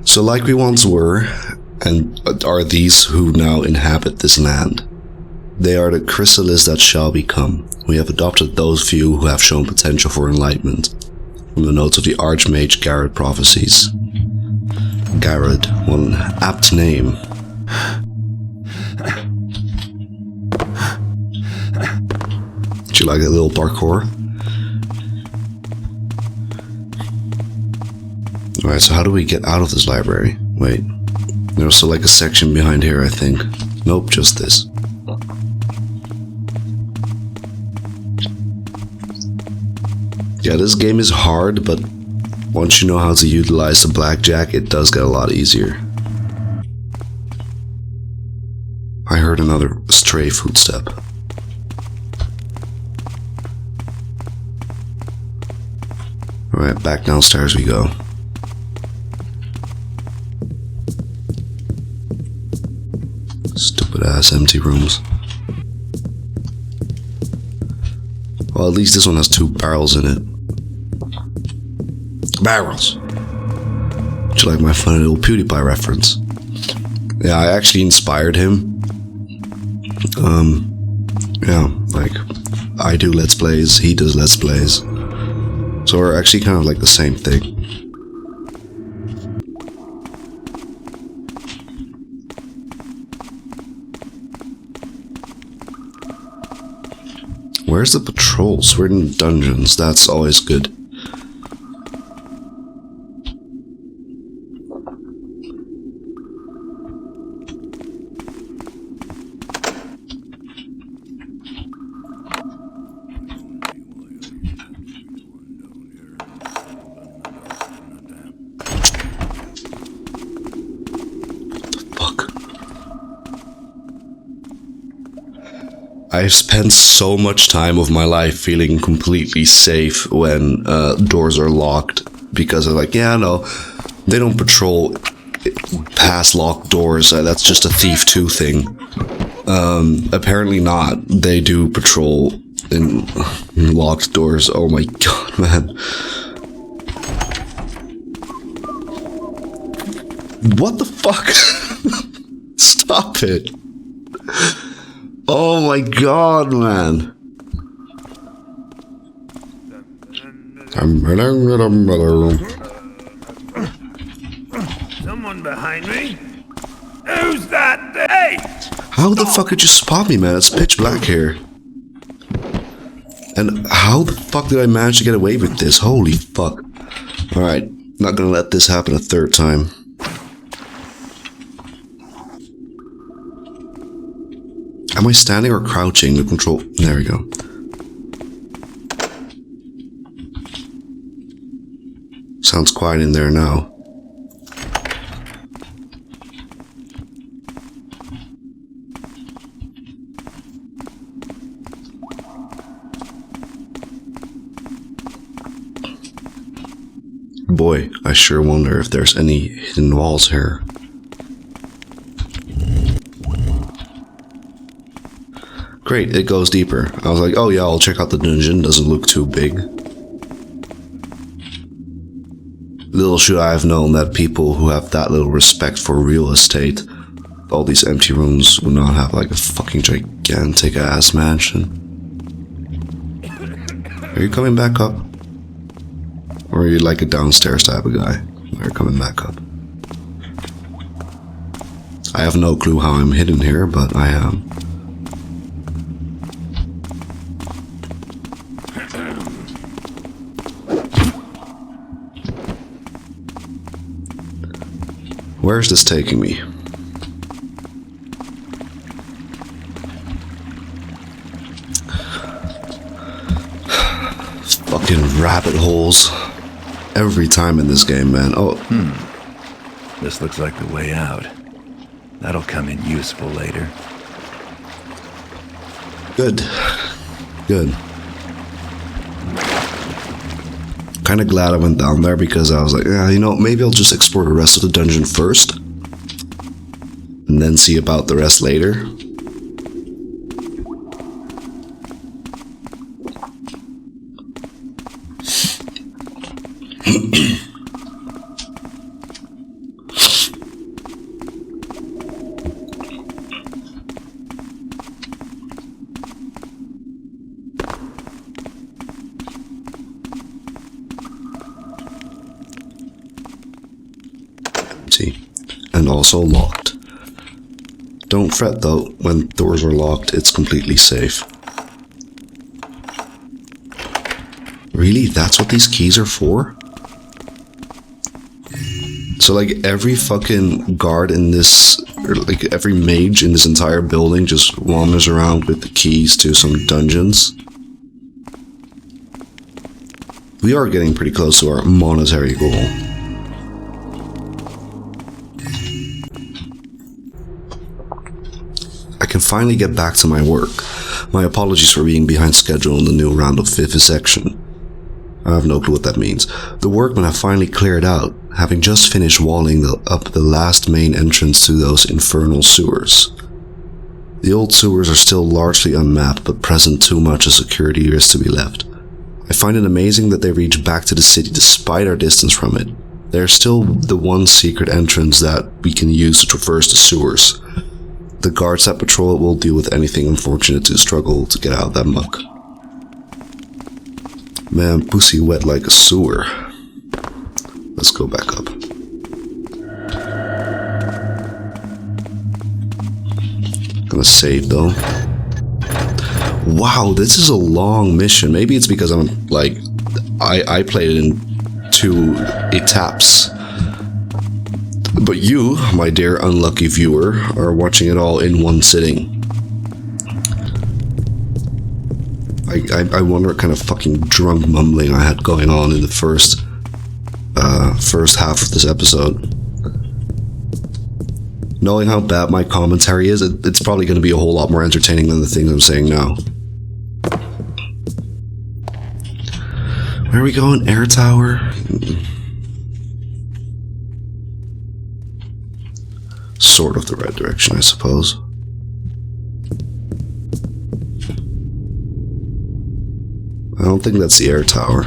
Speaker 2: So like we once were, and are these who now inhabit this land. They are the chrysalis that shall become. We have adopted those few who have shown potential for enlightenment. From the notes of the Archmage Garrett prophecies. Garrett, what an apt name. like a little parkour. Alright, so how do we get out of this library? Wait. There's also like a section behind here, I think. Nope, just this. Yeah, this game is hard, but once you know how to utilize the blackjack, it does get a lot easier. I heard another stray footstep. Alright, back downstairs we go. Stupid ass empty rooms. Well, at least this one has 2 barrels in it. Barrels! Would you like my funny little PewDiePie reference? Yeah, I actually inspired him. Yeah, like, I do Let's Plays, he does Let's Plays. So we're actually kind of like the same thing. Where's the patrols? We're in dungeons, that's always good. I've spent so much time of my life feeling completely safe when doors are locked, because I'm like, yeah, no, they don't patrol past locked doors, that's just a Thief 2 thing. Apparently not, they do patrol in locked doors. Oh my god, man. What the fuck? Stop it. Oh my god, man.
Speaker 4: Someone behind me? Who's that? Hey!
Speaker 2: How the fuck did you spot me, man? It's pitch black here. And how the fuck did I manage to get away with this? Holy fuck. Alright, not gonna let this happen a 3rd time. Am I standing or crouching? The control... There we go. Sounds quiet in there now. Boy, I sure wonder if there's any hidden walls here. Great, it goes deeper. I was like, oh yeah, I'll check out the dungeon, doesn't look too big. Little should I have known that people who have that little respect for real estate, all these empty rooms, would not have like a fucking gigantic ass mansion. Are you coming back up? Or are you like a downstairs type of guy? You're coming back up. I have no clue how I'm hidden here, but I am. Where's this taking me? Fucking rabbit holes. Every time in this game, man. Oh.
Speaker 1: This looks like the way out. That'll come in useful later.
Speaker 2: Good. Good. Kind of glad I went down there because I was like, yeah, you know, maybe I'll just explore the rest of the dungeon first and then see about the rest later. And also locked. Don't fret though, when doors are locked, it's completely safe. Really? That's what these keys are for? So like every fucking guard in this, or like every mage in this entire building just wanders around with the keys to some dungeons. We are getting pretty close to our monetary goal. I can finally get back to my work. My apologies for being behind schedule in the new round of vivisection. I have no clue what that means. The workmen have finally cleared out, having just finished walling up the last main entrance to those infernal sewers. The old sewers are still largely unmapped, but present too much as security is to be left. I find it amazing that they reach back to the city despite our distance from it. There's still the one secret entrance that we can use to traverse the sewers. The guards that patrol it will deal with anything unfortunate to struggle to get out of that muck. Man, pussy wet like a sewer. Let's go back up. Gonna save though. Wow, this is a long mission. Maybe it's because I'm like, I played it in 2 etaps. But you, my dear unlucky viewer, are watching it all in one sitting. I wonder what kind of fucking drunk mumbling I had going on in the first half of this episode. Knowing how bad my commentary is, it's probably going to be a whole lot more entertaining than the things I'm saying now. Where are we going? Air tower? Sort of the right direction, I suppose. I don't think that's the air tower.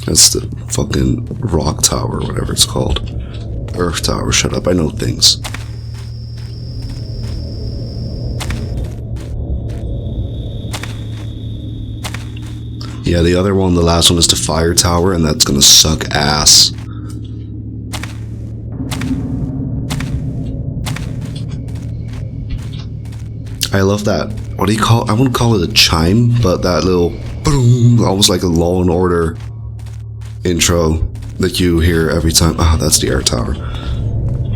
Speaker 2: That's the fucking rock tower, or whatever it's called. Earth tower, shut up, I know things. Yeah, the other one, the last one, is the fire tower, and that's gonna suck ass. I love that. What do you call? I wouldn't call it a chime, but that little boom, almost like a Law and Order intro that you hear every time. Ah, that's the air tower.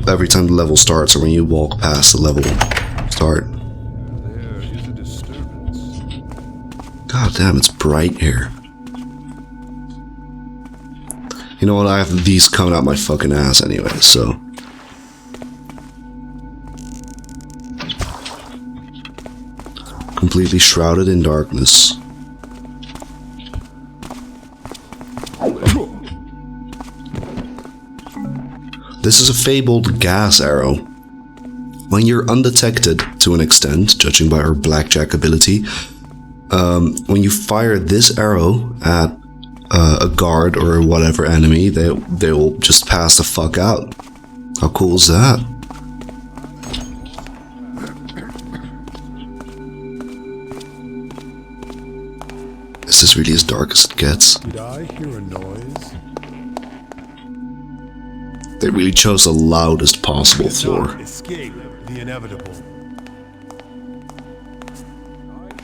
Speaker 2: Every time the level starts, or when you walk past the level start.
Speaker 6: There is a disturbance.
Speaker 2: God damn, it's bright here. You know what? I have these coming out my fucking ass anyway, so. Completely shrouded in darkness. This is a fabled gas arrow. When you're undetected to an extent, judging by her blackjack ability, when you fire this arrow at a guard or whatever enemy, they will just pass the fuck out. How cool is that? Is this really as dark as it gets?
Speaker 3: Did I hear a noise?
Speaker 2: They really chose the loudest possible floor.
Speaker 3: Escape the inevitable.
Speaker 6: I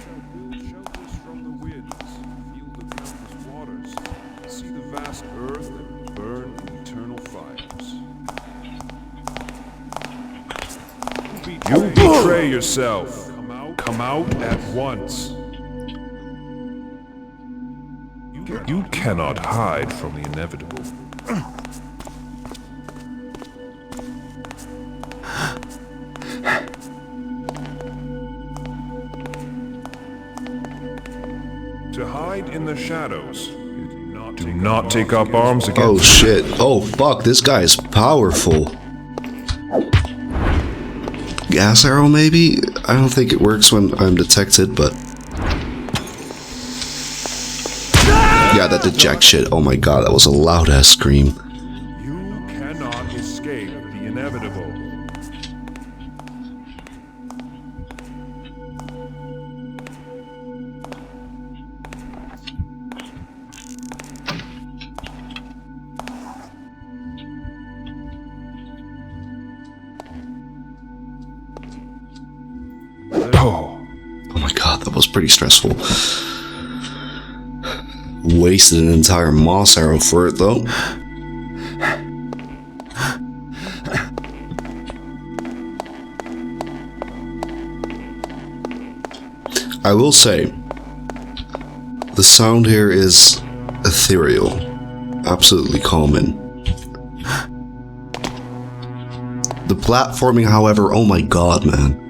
Speaker 6: shall build shelters from the winds, feel the countless waters, see the vast earth and burn in eternal fires. You betray yourself. Come out at once. You cannot hide from the inevitable. To hide in the shadows. Do not take up arms against.
Speaker 2: Oh shit. Oh fuck, this guy is powerful. Gas arrow maybe? I don't think it works when I'm detected, but... Yeah, that did jack shit. Oh my god, that was a loud ass scream.
Speaker 6: You cannot escape the inevitable.
Speaker 2: was pretty stressful. Wasted an entire moss arrow for it though. I will say, the sound here is ethereal, absolutely calming. The platforming, however, oh my god, man.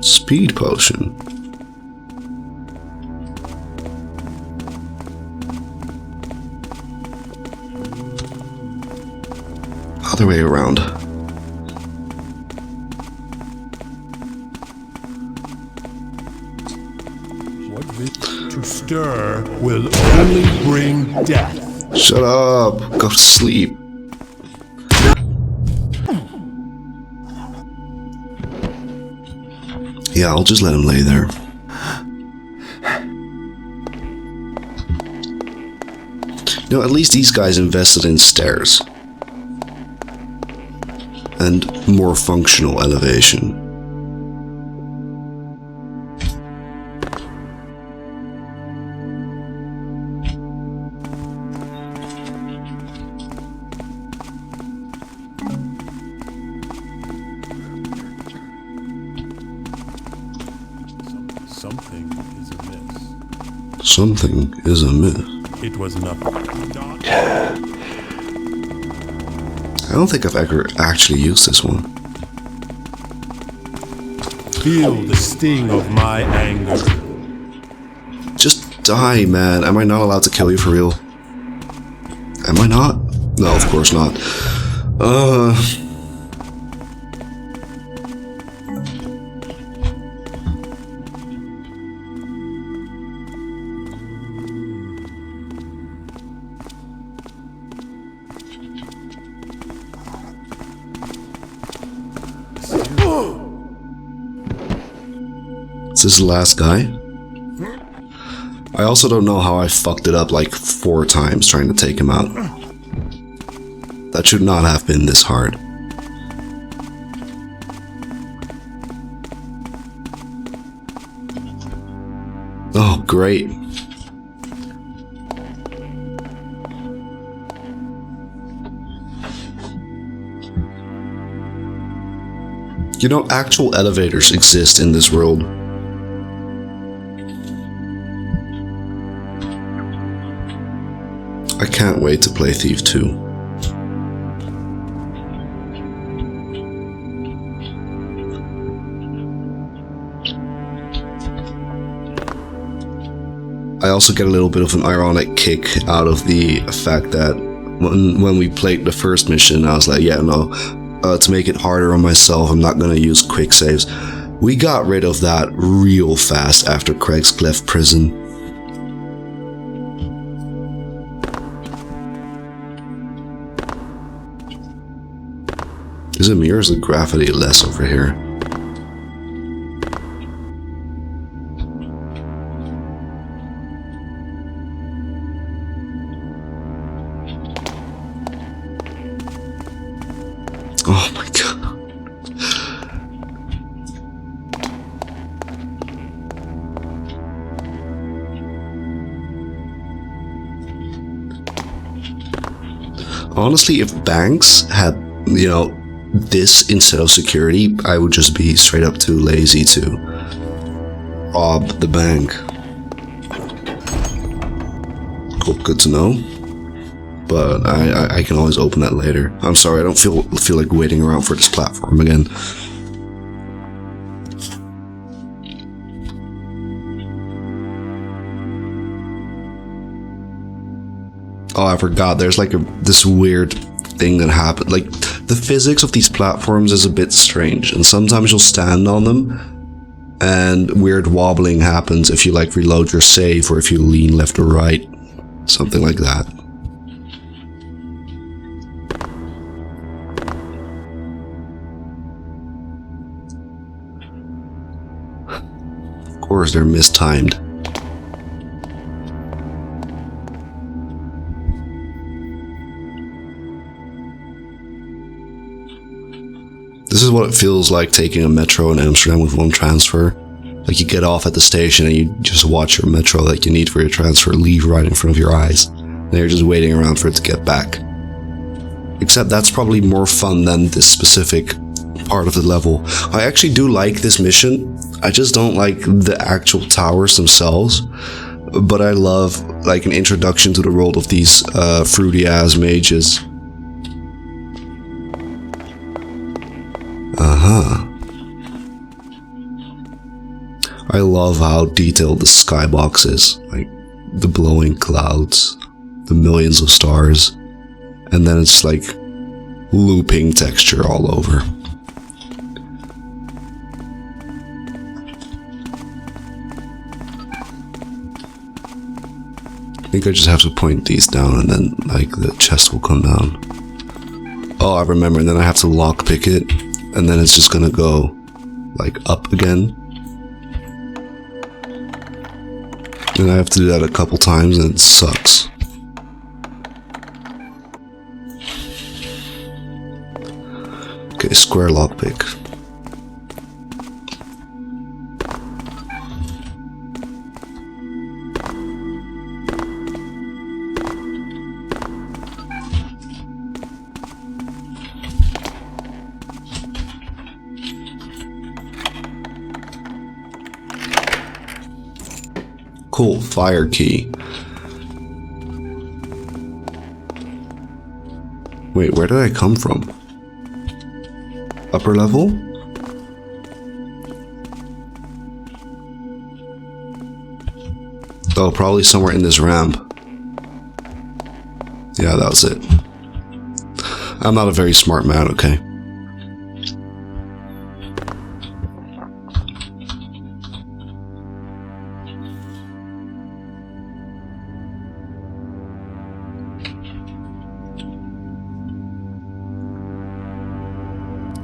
Speaker 2: Speed potion. Other way around.
Speaker 3: To stir will only bring death.
Speaker 2: Shut up. Go to sleep. Yeah, I'll just let him lay there. You know, at least these guys invested in stairs. And more functional elevation.
Speaker 3: Something is amiss.
Speaker 2: Something is amiss.
Speaker 3: It was nothing.
Speaker 2: I don't think I've ever actually used this one.
Speaker 3: Feel the sting of my anger.
Speaker 2: Just die, man. Am I not allowed to kill you for real? Am I not? No, of course not. Is this the last guy? I also don't know how I fucked it up like 4 times trying to take him out. That should not have been this hard. Oh, great. You know, actual elevators exist in this world. I can't wait to play Thief 2. I also get a little bit of an ironic kick out of the fact that when we played the first mission, I was like, yeah, no, to make it harder on myself, I'm not gonna use quick saves. We got rid of that real fast after Craig's Cleft Prison. Is it me or is the graffiti less over here? Oh my god. Honestly, if banks had, you know, this instead of security, I would just be straight up too lazy to rob the bank. Cool, good to know. But I can always open that later. I'm sorry, I don't feel like waiting around for this platform again. Oh, I forgot. There's like this weird thing that happened. Like, the physics of these platforms is a bit strange, and sometimes you'll stand on them and weird wobbling happens if you like reload your save or if you lean left or right, something like that. Of course, they're mistimed. This is what it feels like taking a metro in Amsterdam with one transfer. Like you get off at the station and you just watch your metro that you need for your transfer leave right in front of your eyes. And you're just waiting around for it to get back. Except that's probably more fun than this specific part of the level. I actually do like this mission. I just don't like the actual towers themselves. But I love like an introduction to the world of these fruity ass mages. I love how detailed the skybox is. Like the blowing clouds, the millions of stars, and then it's like looping texture all over. I think I just have to point these down and then like the chest will come down. Oh, I remember, and then I have to lockpick it, and then it's just gonna go like up again. And I have to do that a couple times and it sucks. Okay, square lockpick. Cool, fire key. Wait, where did I come from? Upper level? Oh, probably somewhere in this ramp. Yeah, that was it. I'm not a very smart man, okay?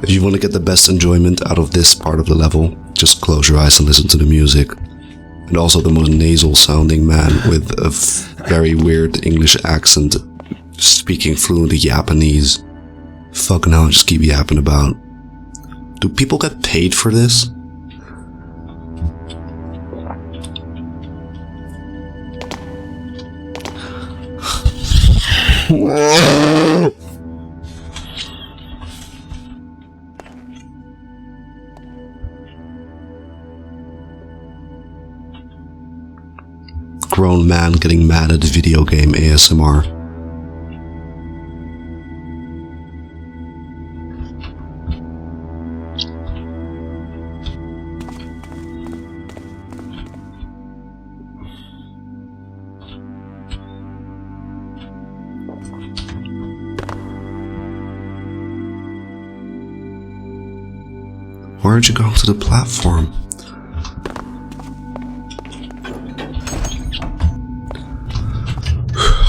Speaker 2: If you want to get the best enjoyment out of this part of the level, just close your eyes and listen to the music. And also the most nasal sounding man with a very weird English accent, speaking fluent Japanese. Fucking hell, I just keep yapping about. Do people get paid for this? Grown man getting mad at video game ASMR. Why aren't you going to the platform?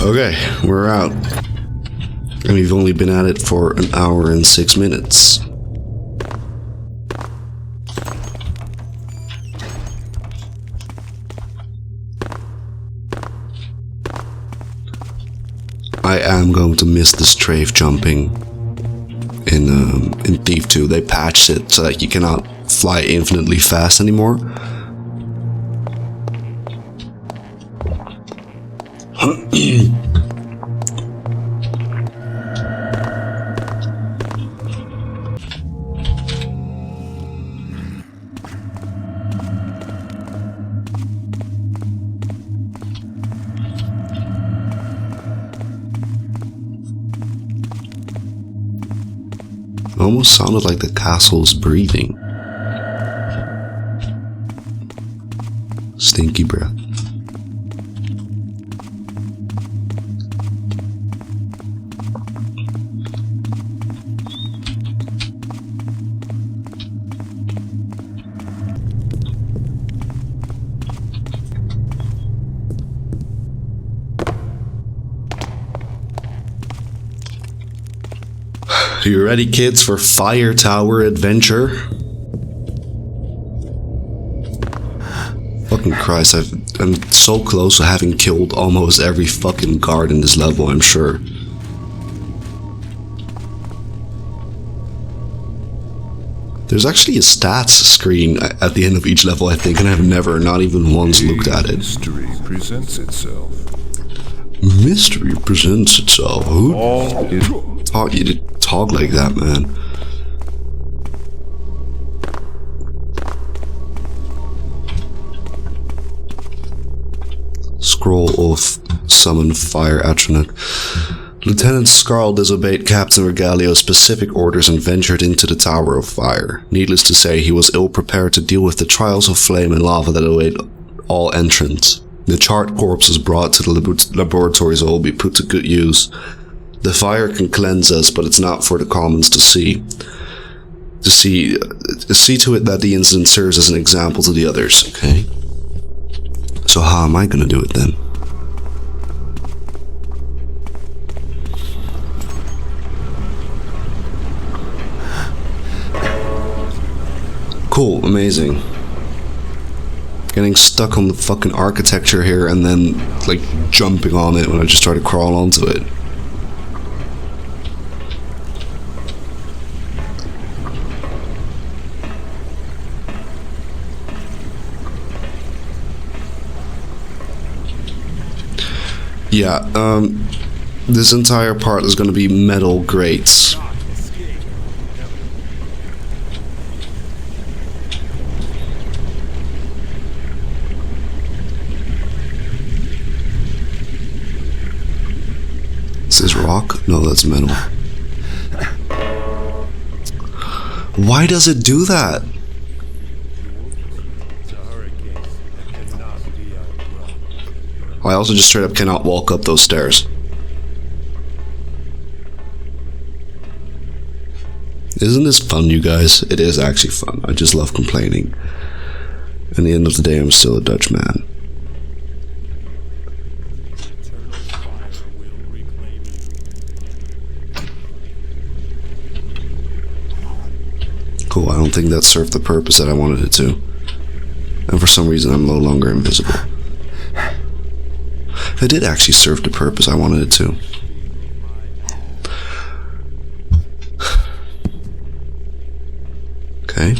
Speaker 2: Okay, we're out. And we've only been at it for an hour and 6 minutes. I am going to miss the strafe jumping in Thief 2. They patched it so that you cannot fly infinitely fast anymore. It almost sounded like the castle is breathing. Stinky breath. You ready, kids, for Fire Tower Adventure? Fucking Christ, I'm so close to having killed almost every fucking guard in this level, I'm sure. There's actually a stats screen at the end of each level, I think, and I've never, not even once, looked at it.
Speaker 6: Mystery presents itself.
Speaker 2: Mystery presents itself. Who
Speaker 6: All is
Speaker 2: taught you to talk like that, man? Scroll of Summon Fire Atronach. Lieutenant Scarl disobeyed Captain Regalio's specific orders and ventured into the Tower of Fire. Needless to say, he was ill-prepared to deal with the trials of flame and lava that await all entrants. The charred corpses brought to the laboratories will be put to good use. The fire can cleanse us, but it's not for the commons to see. See to it that the incident serves as an example to the others, okay? So how am I gonna do it then? Cool, amazing. Getting stuck on the fucking architecture here and then, like, jumping on it when I just try to crawl onto it. Yeah, this entire part is gonna be metal grates. Is this rock? No, that's metal. Why does it do that? I also just straight up cannot walk up those stairs. Isn't this fun, you guys? It is actually fun. I just love complaining. In the end of the day, I'm still a Dutch man. Cool, I don't think that served the purpose that I wanted it to. And for some reason, I'm no longer invisible. It did actually serve the purpose I wanted it to. Okay.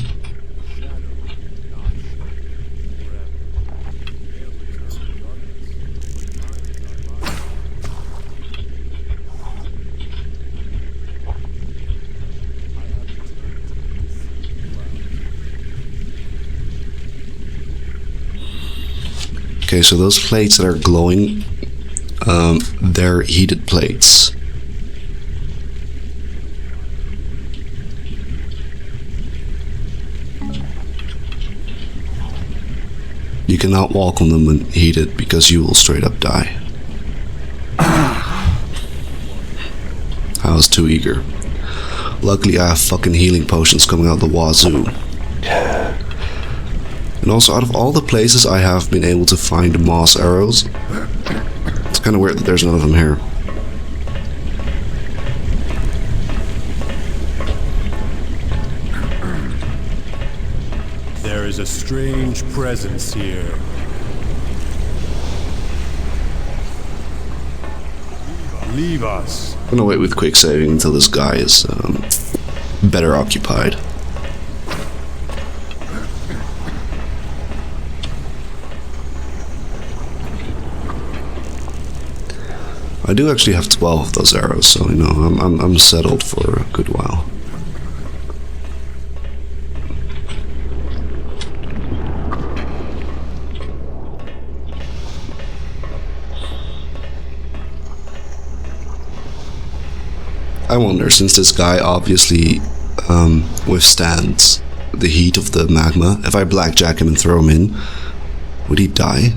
Speaker 2: Okay, so those plates that are glowing, they're heated plates. You cannot walk on them when heated because you will straight up die. I was too eager. Luckily I have fucking healing potions coming out the wazoo. And also, out of all the places I have been able to find moss arrows, it's kind of weird that there's none of them here.
Speaker 3: There is a strange presence here. Leave us.
Speaker 2: I'm gonna wait with quick saving until this guy is better occupied. I do actually have 12 of those arrows, so you know I'm settled for a good while. I wonder, since this guy obviously withstands the heat of the magma, if I blackjack him and throw him in, would he die?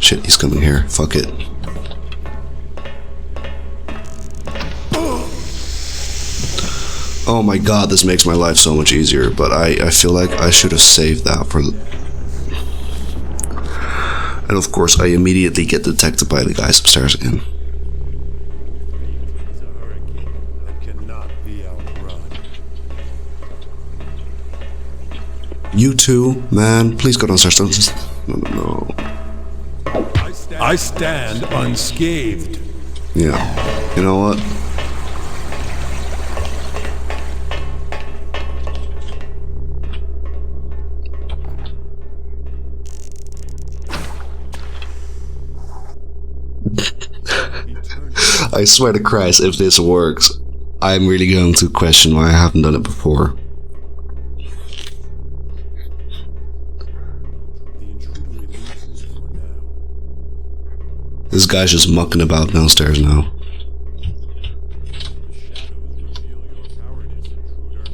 Speaker 2: Shit, he's coming here. Fuck it. Oh my god, this makes my life so much easier, but I feel like I should have saved that for... And of course, I immediately get detected by the guys upstairs again. You too, man. Please go downstairs. Don't just... No.
Speaker 3: I stand unscathed.
Speaker 2: Yeah. You know what? I swear to Christ, if this works, I'm really going to question why I haven't done it before.
Speaker 6: The intruder eludes us for now.
Speaker 2: This guy's just mucking about downstairs now.
Speaker 6: The shadows reveal your cowardice, intruder.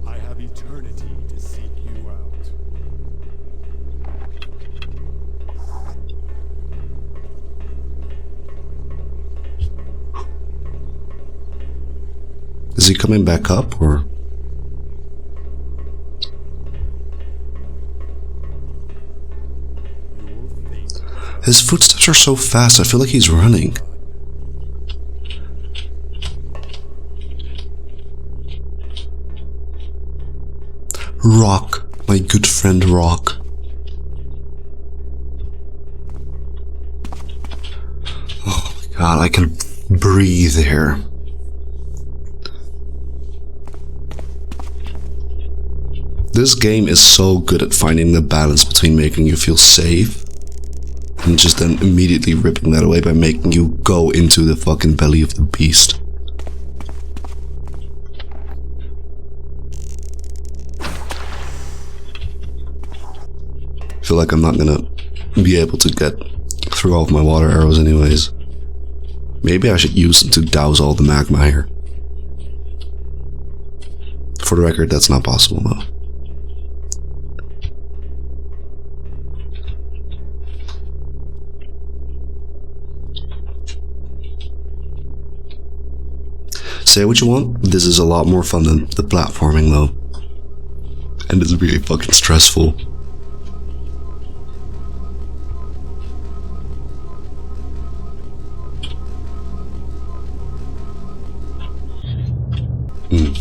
Speaker 6: I have eternity to seek you out.
Speaker 2: Is he coming back up, or?
Speaker 6: Your fate.
Speaker 2: His footsteps are so fast, I feel like he's running. Rock, my good friend Rock. Oh my god, I can breathe here. This game is so good at finding the balance between making you feel safe and just then immediately ripping that away by making you go into the fucking belly of the beast. I feel like I'm not gonna be able to get through all of my water arrows anyways. Maybe I should use them to douse all the magma here. For the record, that's not possible though. Say what you want, this is a lot more fun than the platforming though. And it's really fucking stressful.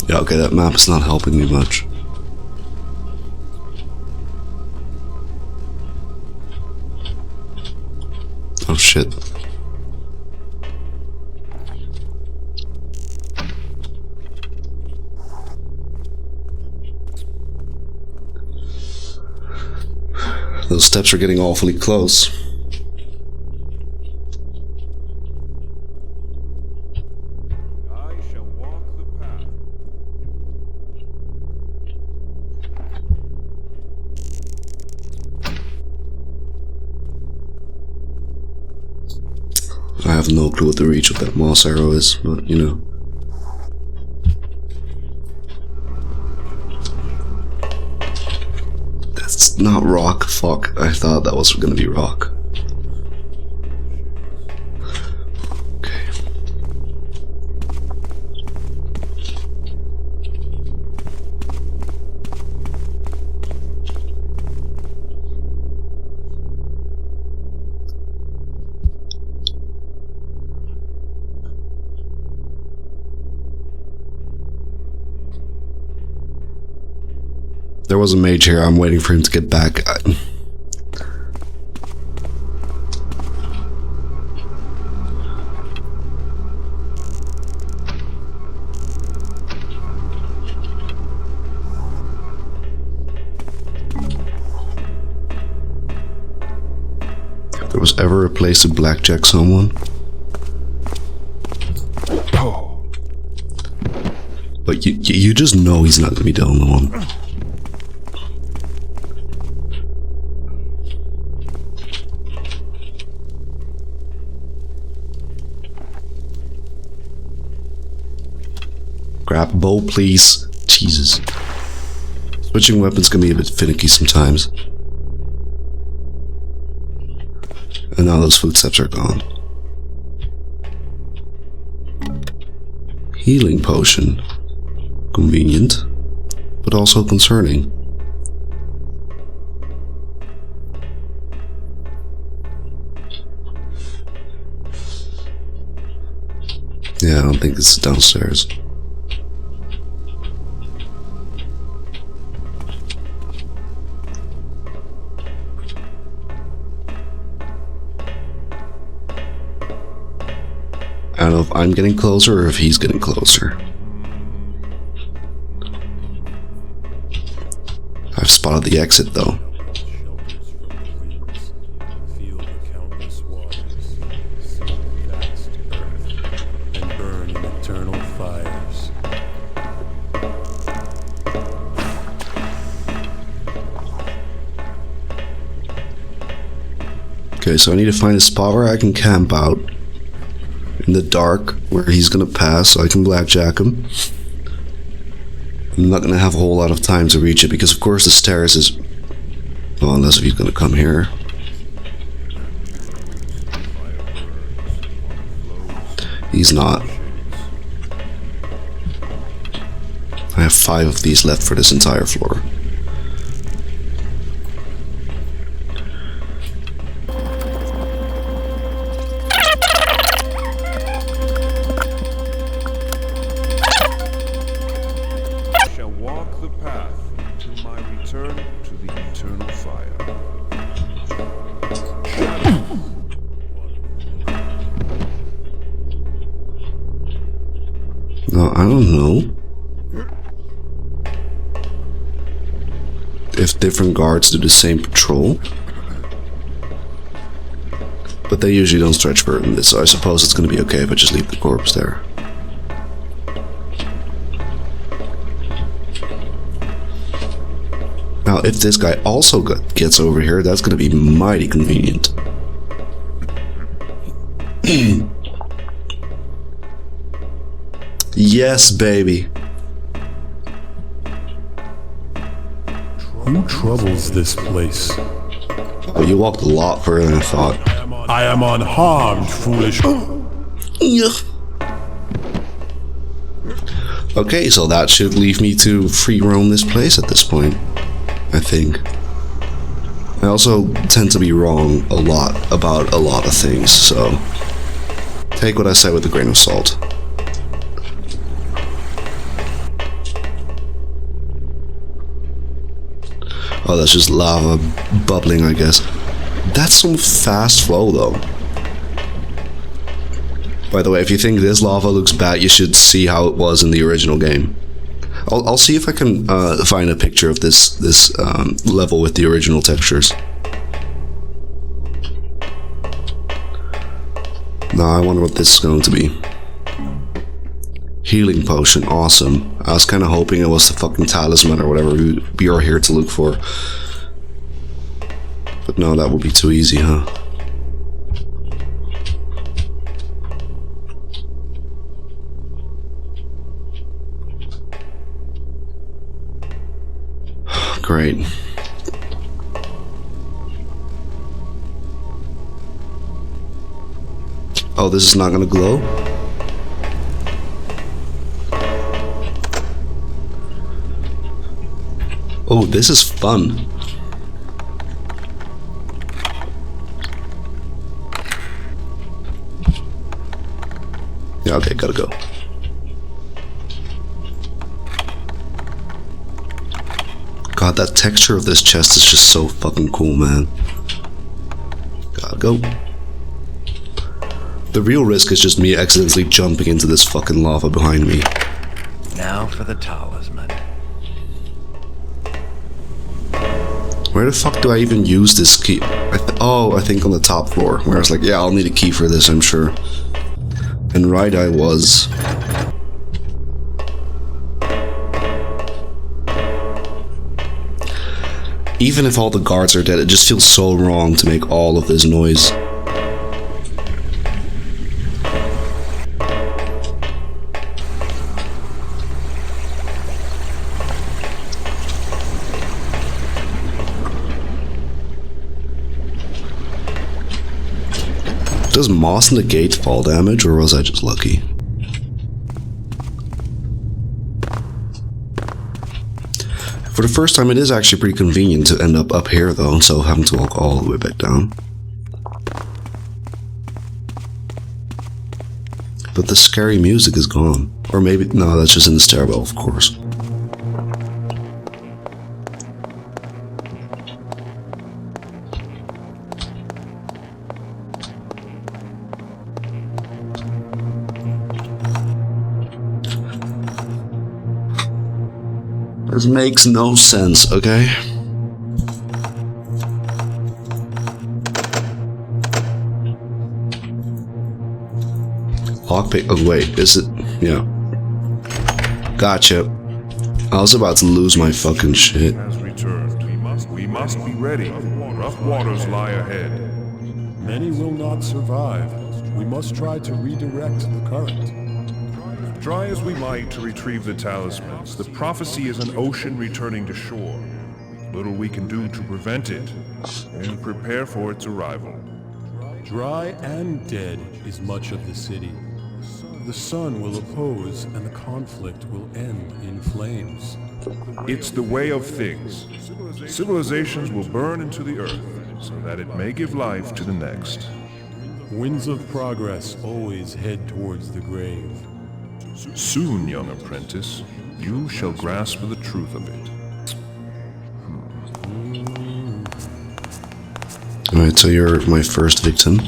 Speaker 2: Yeah, okay, that map is not helping me much. Oh shit. Those steps are getting awfully close.
Speaker 6: I shall walk the path.
Speaker 2: I have no clue what the reach of that moss arrow is, but you know. That's not rock, fuck. I thought that was gonna be rock. Okay. There was a mage here, I'm waiting for him to get back. If there was ever a place to blackjack someone. But you just know he's not gonna be the only one. Grab a bow, please. Jesus. Switching weapons can be a bit finicky sometimes. And now those footsteps are gone. Healing potion. Convenient, but also concerning. Yeah, I don't think it's downstairs. I don't know if I'm getting closer or if he's getting closer. I've spotted the exit though.
Speaker 3: Shelters from the winds, feel the countless waters, see the vast earth, and burn in eternal fires.
Speaker 2: Okay, so I need to find a spot where I can camp out in the dark where he's gonna pass so I can blackjack him. I'm not gonna have a whole lot of time to reach it because of course the stairs is... well, unless if he's gonna come here. He's not. I have 5 of these left for this entire floor.
Speaker 6: Shall walk the path till my return to the eternal fire.
Speaker 2: No, I don't know if different guards do the same patrol, but they usually don't stretch further than this, so I suppose it's gonna be okay if I just leave the corpse there. Now, if this guy also gets over here, that's gonna be mighty convenient. Yes, baby.
Speaker 3: Who troubles this place?
Speaker 2: Oh, you walked a lot further than I thought.
Speaker 3: I am unharmed, foolish.
Speaker 2: Okay, so that should leave me to free roam this place at this point, I think. I also tend to be wrong a lot about a lot of things, so take what I say with a grain of salt. Oh, that's just lava bubbling, I guess. That's some fast flow, though. By the way, if you think this lava looks bad, you should see how it was in the original game. I'll see if I can find a picture of this level with the original textures. Now I wonder what this is going to be. Healing potion, awesome. I was kind of hoping it was the fucking talisman or whatever we are here to look for. But no, that would be too easy, huh? Great. Oh, this is not gonna glow? Oh, this is fun. Yeah, okay, gotta go. God, that texture of this chest is just so fucking cool, man. Gotta go. The real risk is just me accidentally jumping into this fucking lava behind me.
Speaker 1: Now for the talisman.
Speaker 2: Where the fuck do I even use this key? I think on the top floor. Where I was like, yeah, I'll need a key for this, I'm sure. And right I was. Even if all the guards are dead, it just feels so wrong to make all of this noise. Does moss negate fall damage, or was I just lucky? For the first time, it is actually pretty convenient to end up here, though, instead of having to walk all the way back down. But the scary music is gone. Or maybe, no, that's just in the stairwell, of course. This makes no sense, okay? Lockpick. Oh, wait, is it? Yeah. Gotcha. I was about to lose my fucking shit.
Speaker 6: Has returned. We must be ready. Rough waters lie ahead.
Speaker 3: Many will not survive. We must try to redirect the current.
Speaker 6: Try as we might to retrieve the talismans, the prophecy is an ocean returning to shore. Little we can do to prevent it, and prepare for its arrival.
Speaker 3: Dry and dead is much of the city. The sun will oppose and the conflict will end in flames.
Speaker 6: It's the way of things. Civilizations will burn into the earth, so that it may give life to the next.
Speaker 3: Winds of progress always head towards the grave.
Speaker 6: Soon, young apprentice, you shall grasp the truth of it.
Speaker 2: Alright, so you're my first victim.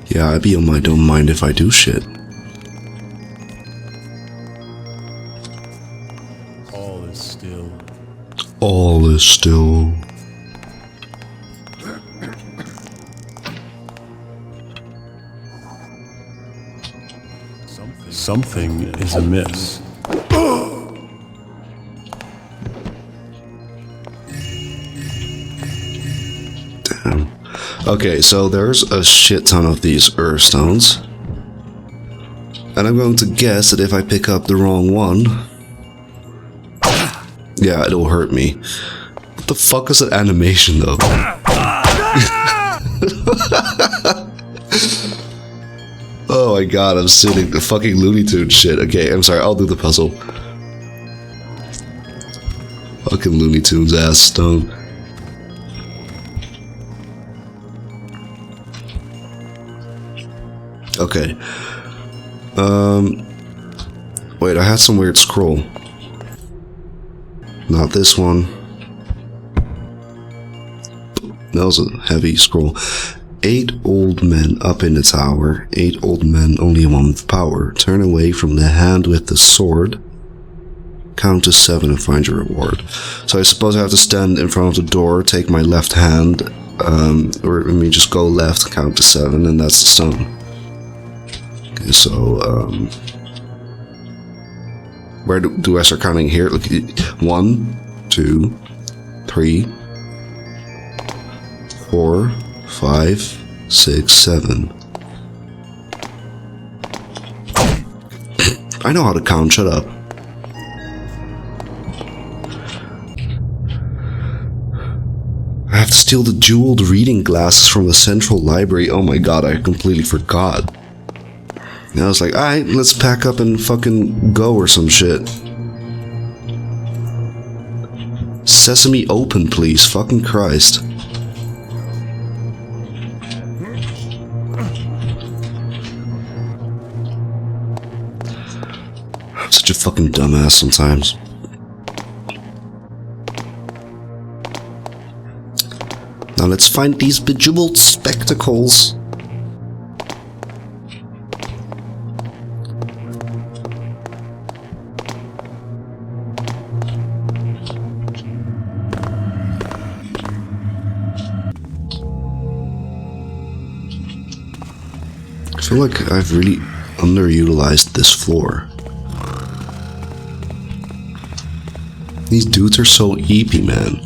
Speaker 2: Yeah, I be on my don't mind if I do shit.
Speaker 3: All is still.
Speaker 2: All is still.
Speaker 3: Something is amiss.
Speaker 2: Damn. Okay, so there's a shit ton of these earth stones. And I'm going to guess that if I pick up the wrong one... Yeah, it'll hurt me. What the fuck is that animation, though? Oh my god, I'm sitting the fucking Looney Tunes shit. Okay, I'm sorry, I'll do the puzzle. Fucking Looney Tunes ass stone. Okay. Wait, I had some weird scroll. Not this one. That was a heavy scroll. 8 old men up in the tower. 8 old men, only one with power. Turn away from the hand with the sword. Count to 7 and find your reward. So I suppose I have to stand in front of the door, take my left hand, or let me just go left, count to 7, and that's the stone. Okay, so, where do I start counting here? Look, 1, 2, 3, 4, 5, 6, 7. I know how to count, shut up. I have to steal the jeweled reading glasses from the central library. Oh my god, I completely forgot. And I was like, alright, let's pack up and fucking go or some shit. Sesame open, please. Fucking Christ. I'm such a fucking dumbass sometimes. Now let's find these bejeweled spectacles. I feel like I've really underutilized this floor. These dudes are so eepy, man.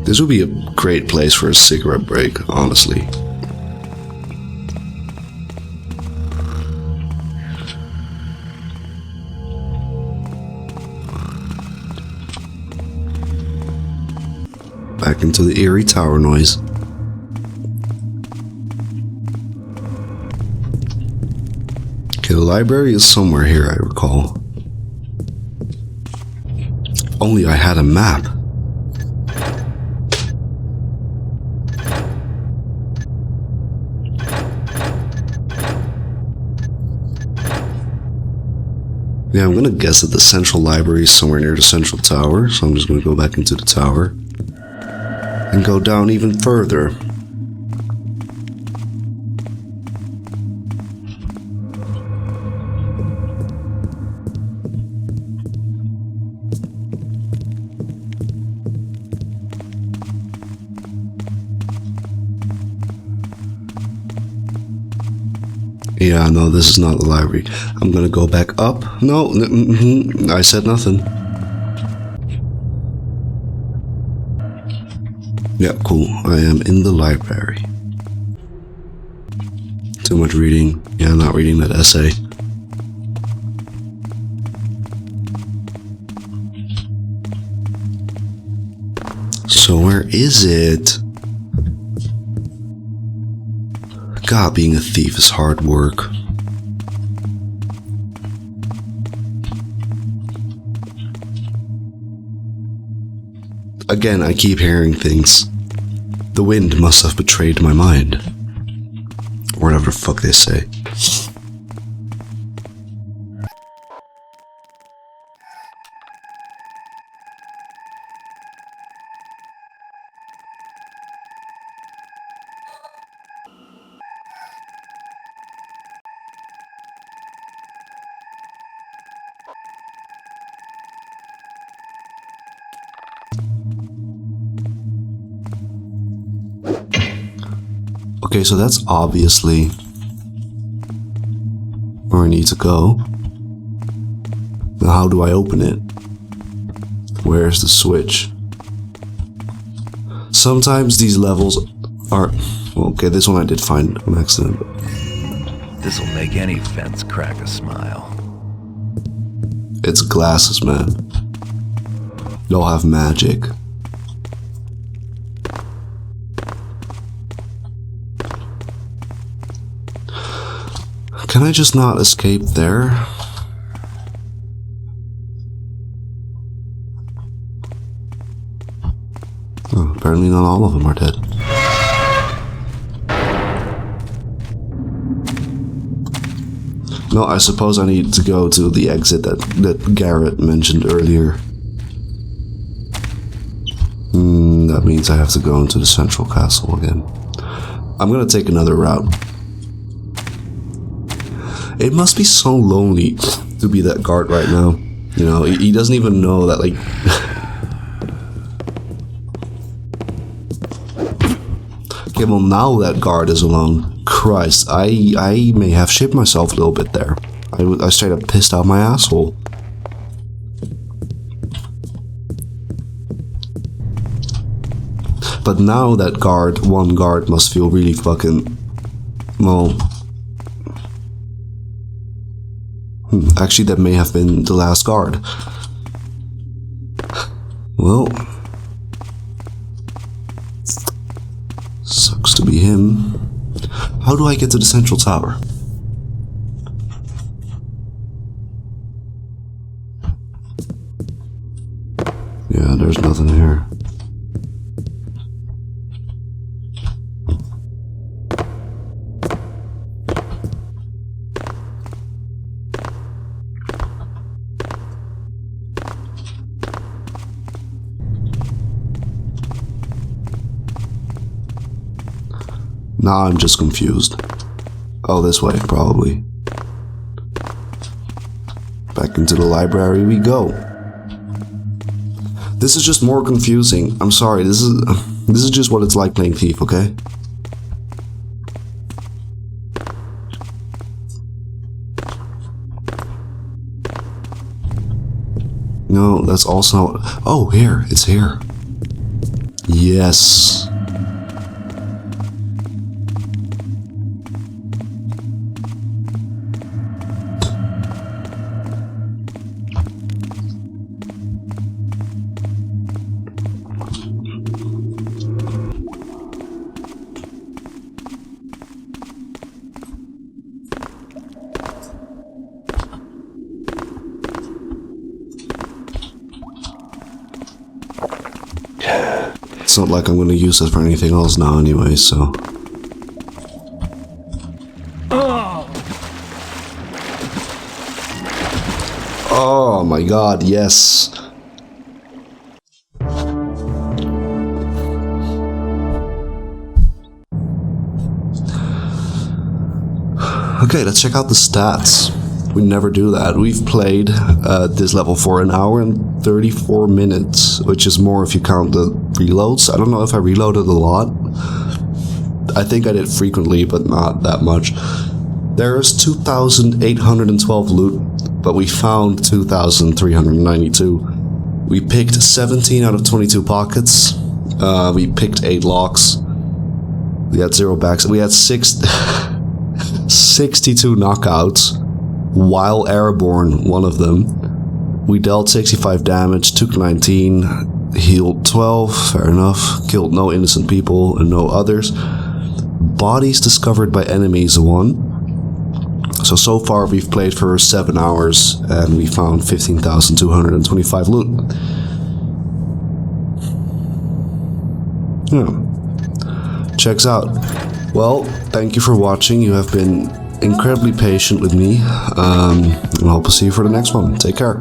Speaker 2: This would be a great place for a cigarette break, honestly. Back into the eerie tower noise. Okay, the library is somewhere here, I recall. If only I had a map. Yeah, I'm gonna guess that the central library is somewhere near the central tower, so I'm just gonna go back into the tower. and go down even further. Yeah, no, this is not the library. I'm gonna go back up. No, I said nothing. Yeah, cool. I am in the library. Too much reading. Yeah, not reading that essay. So where is it? God, being a thief is hard work. Again, I keep hearing things. The wind must have betrayed my mind. Or whatever the fuck they say. Okay, so that's obviously where I need to go. Now how do I open it? Where's the switch? Sometimes these levels are... Well, okay, this one I did find an accident.
Speaker 1: This'll make any fence crack a smile.
Speaker 2: It's glasses, man. They'll have magic. Can I just not escape there? Oh, apparently not all of them are dead. No, I suppose I need to go to the exit that Garrett mentioned earlier. That means I have to go into the central castle again. I'm gonna take another route. It must be so lonely to be that guard right now. You know, he doesn't even know that, like... Okay, well, now that guard is alone. Christ, I may have shit myself a little bit there. I straight up pissed out my asshole. But now that one guard must feel really fucking... Well... Actually, that may have been the last guard. Well... Sucks to be him. How do I get to the central tower? Yeah, there's nothing here. Now I'm just confused. Oh, this way, probably. Back into the library we go. This is just more confusing. I'm sorry, this is just what it's like playing Thief, okay? No, that's also... Oh, here, it's here. Yes. It's not like I'm going to use it for anything else now anyway, so... Oh my god, yes! Okay, let's check out the stats. We never do that. We've played this level for an hour and 34 minutes, which is more if you count the reloads. I don't know if I reloaded a lot. I think I did frequently, but not that much. There's 2,812 loot, but we found 2,392. We picked 17 out of 22 pockets. We picked 8 locks. We had 0 backs. We had 62 knockouts, while airborne, one of them. We dealt 65 damage, took 19, healed 12, fair enough. Killed no innocent people and no others. Bodies discovered by enemies, 1. So far we've played for 7 hours and we found 15,225 loot. Checks out. Well, thank you for watching. You have been incredibly patient with me, and I hope to see you for the next one. Take care.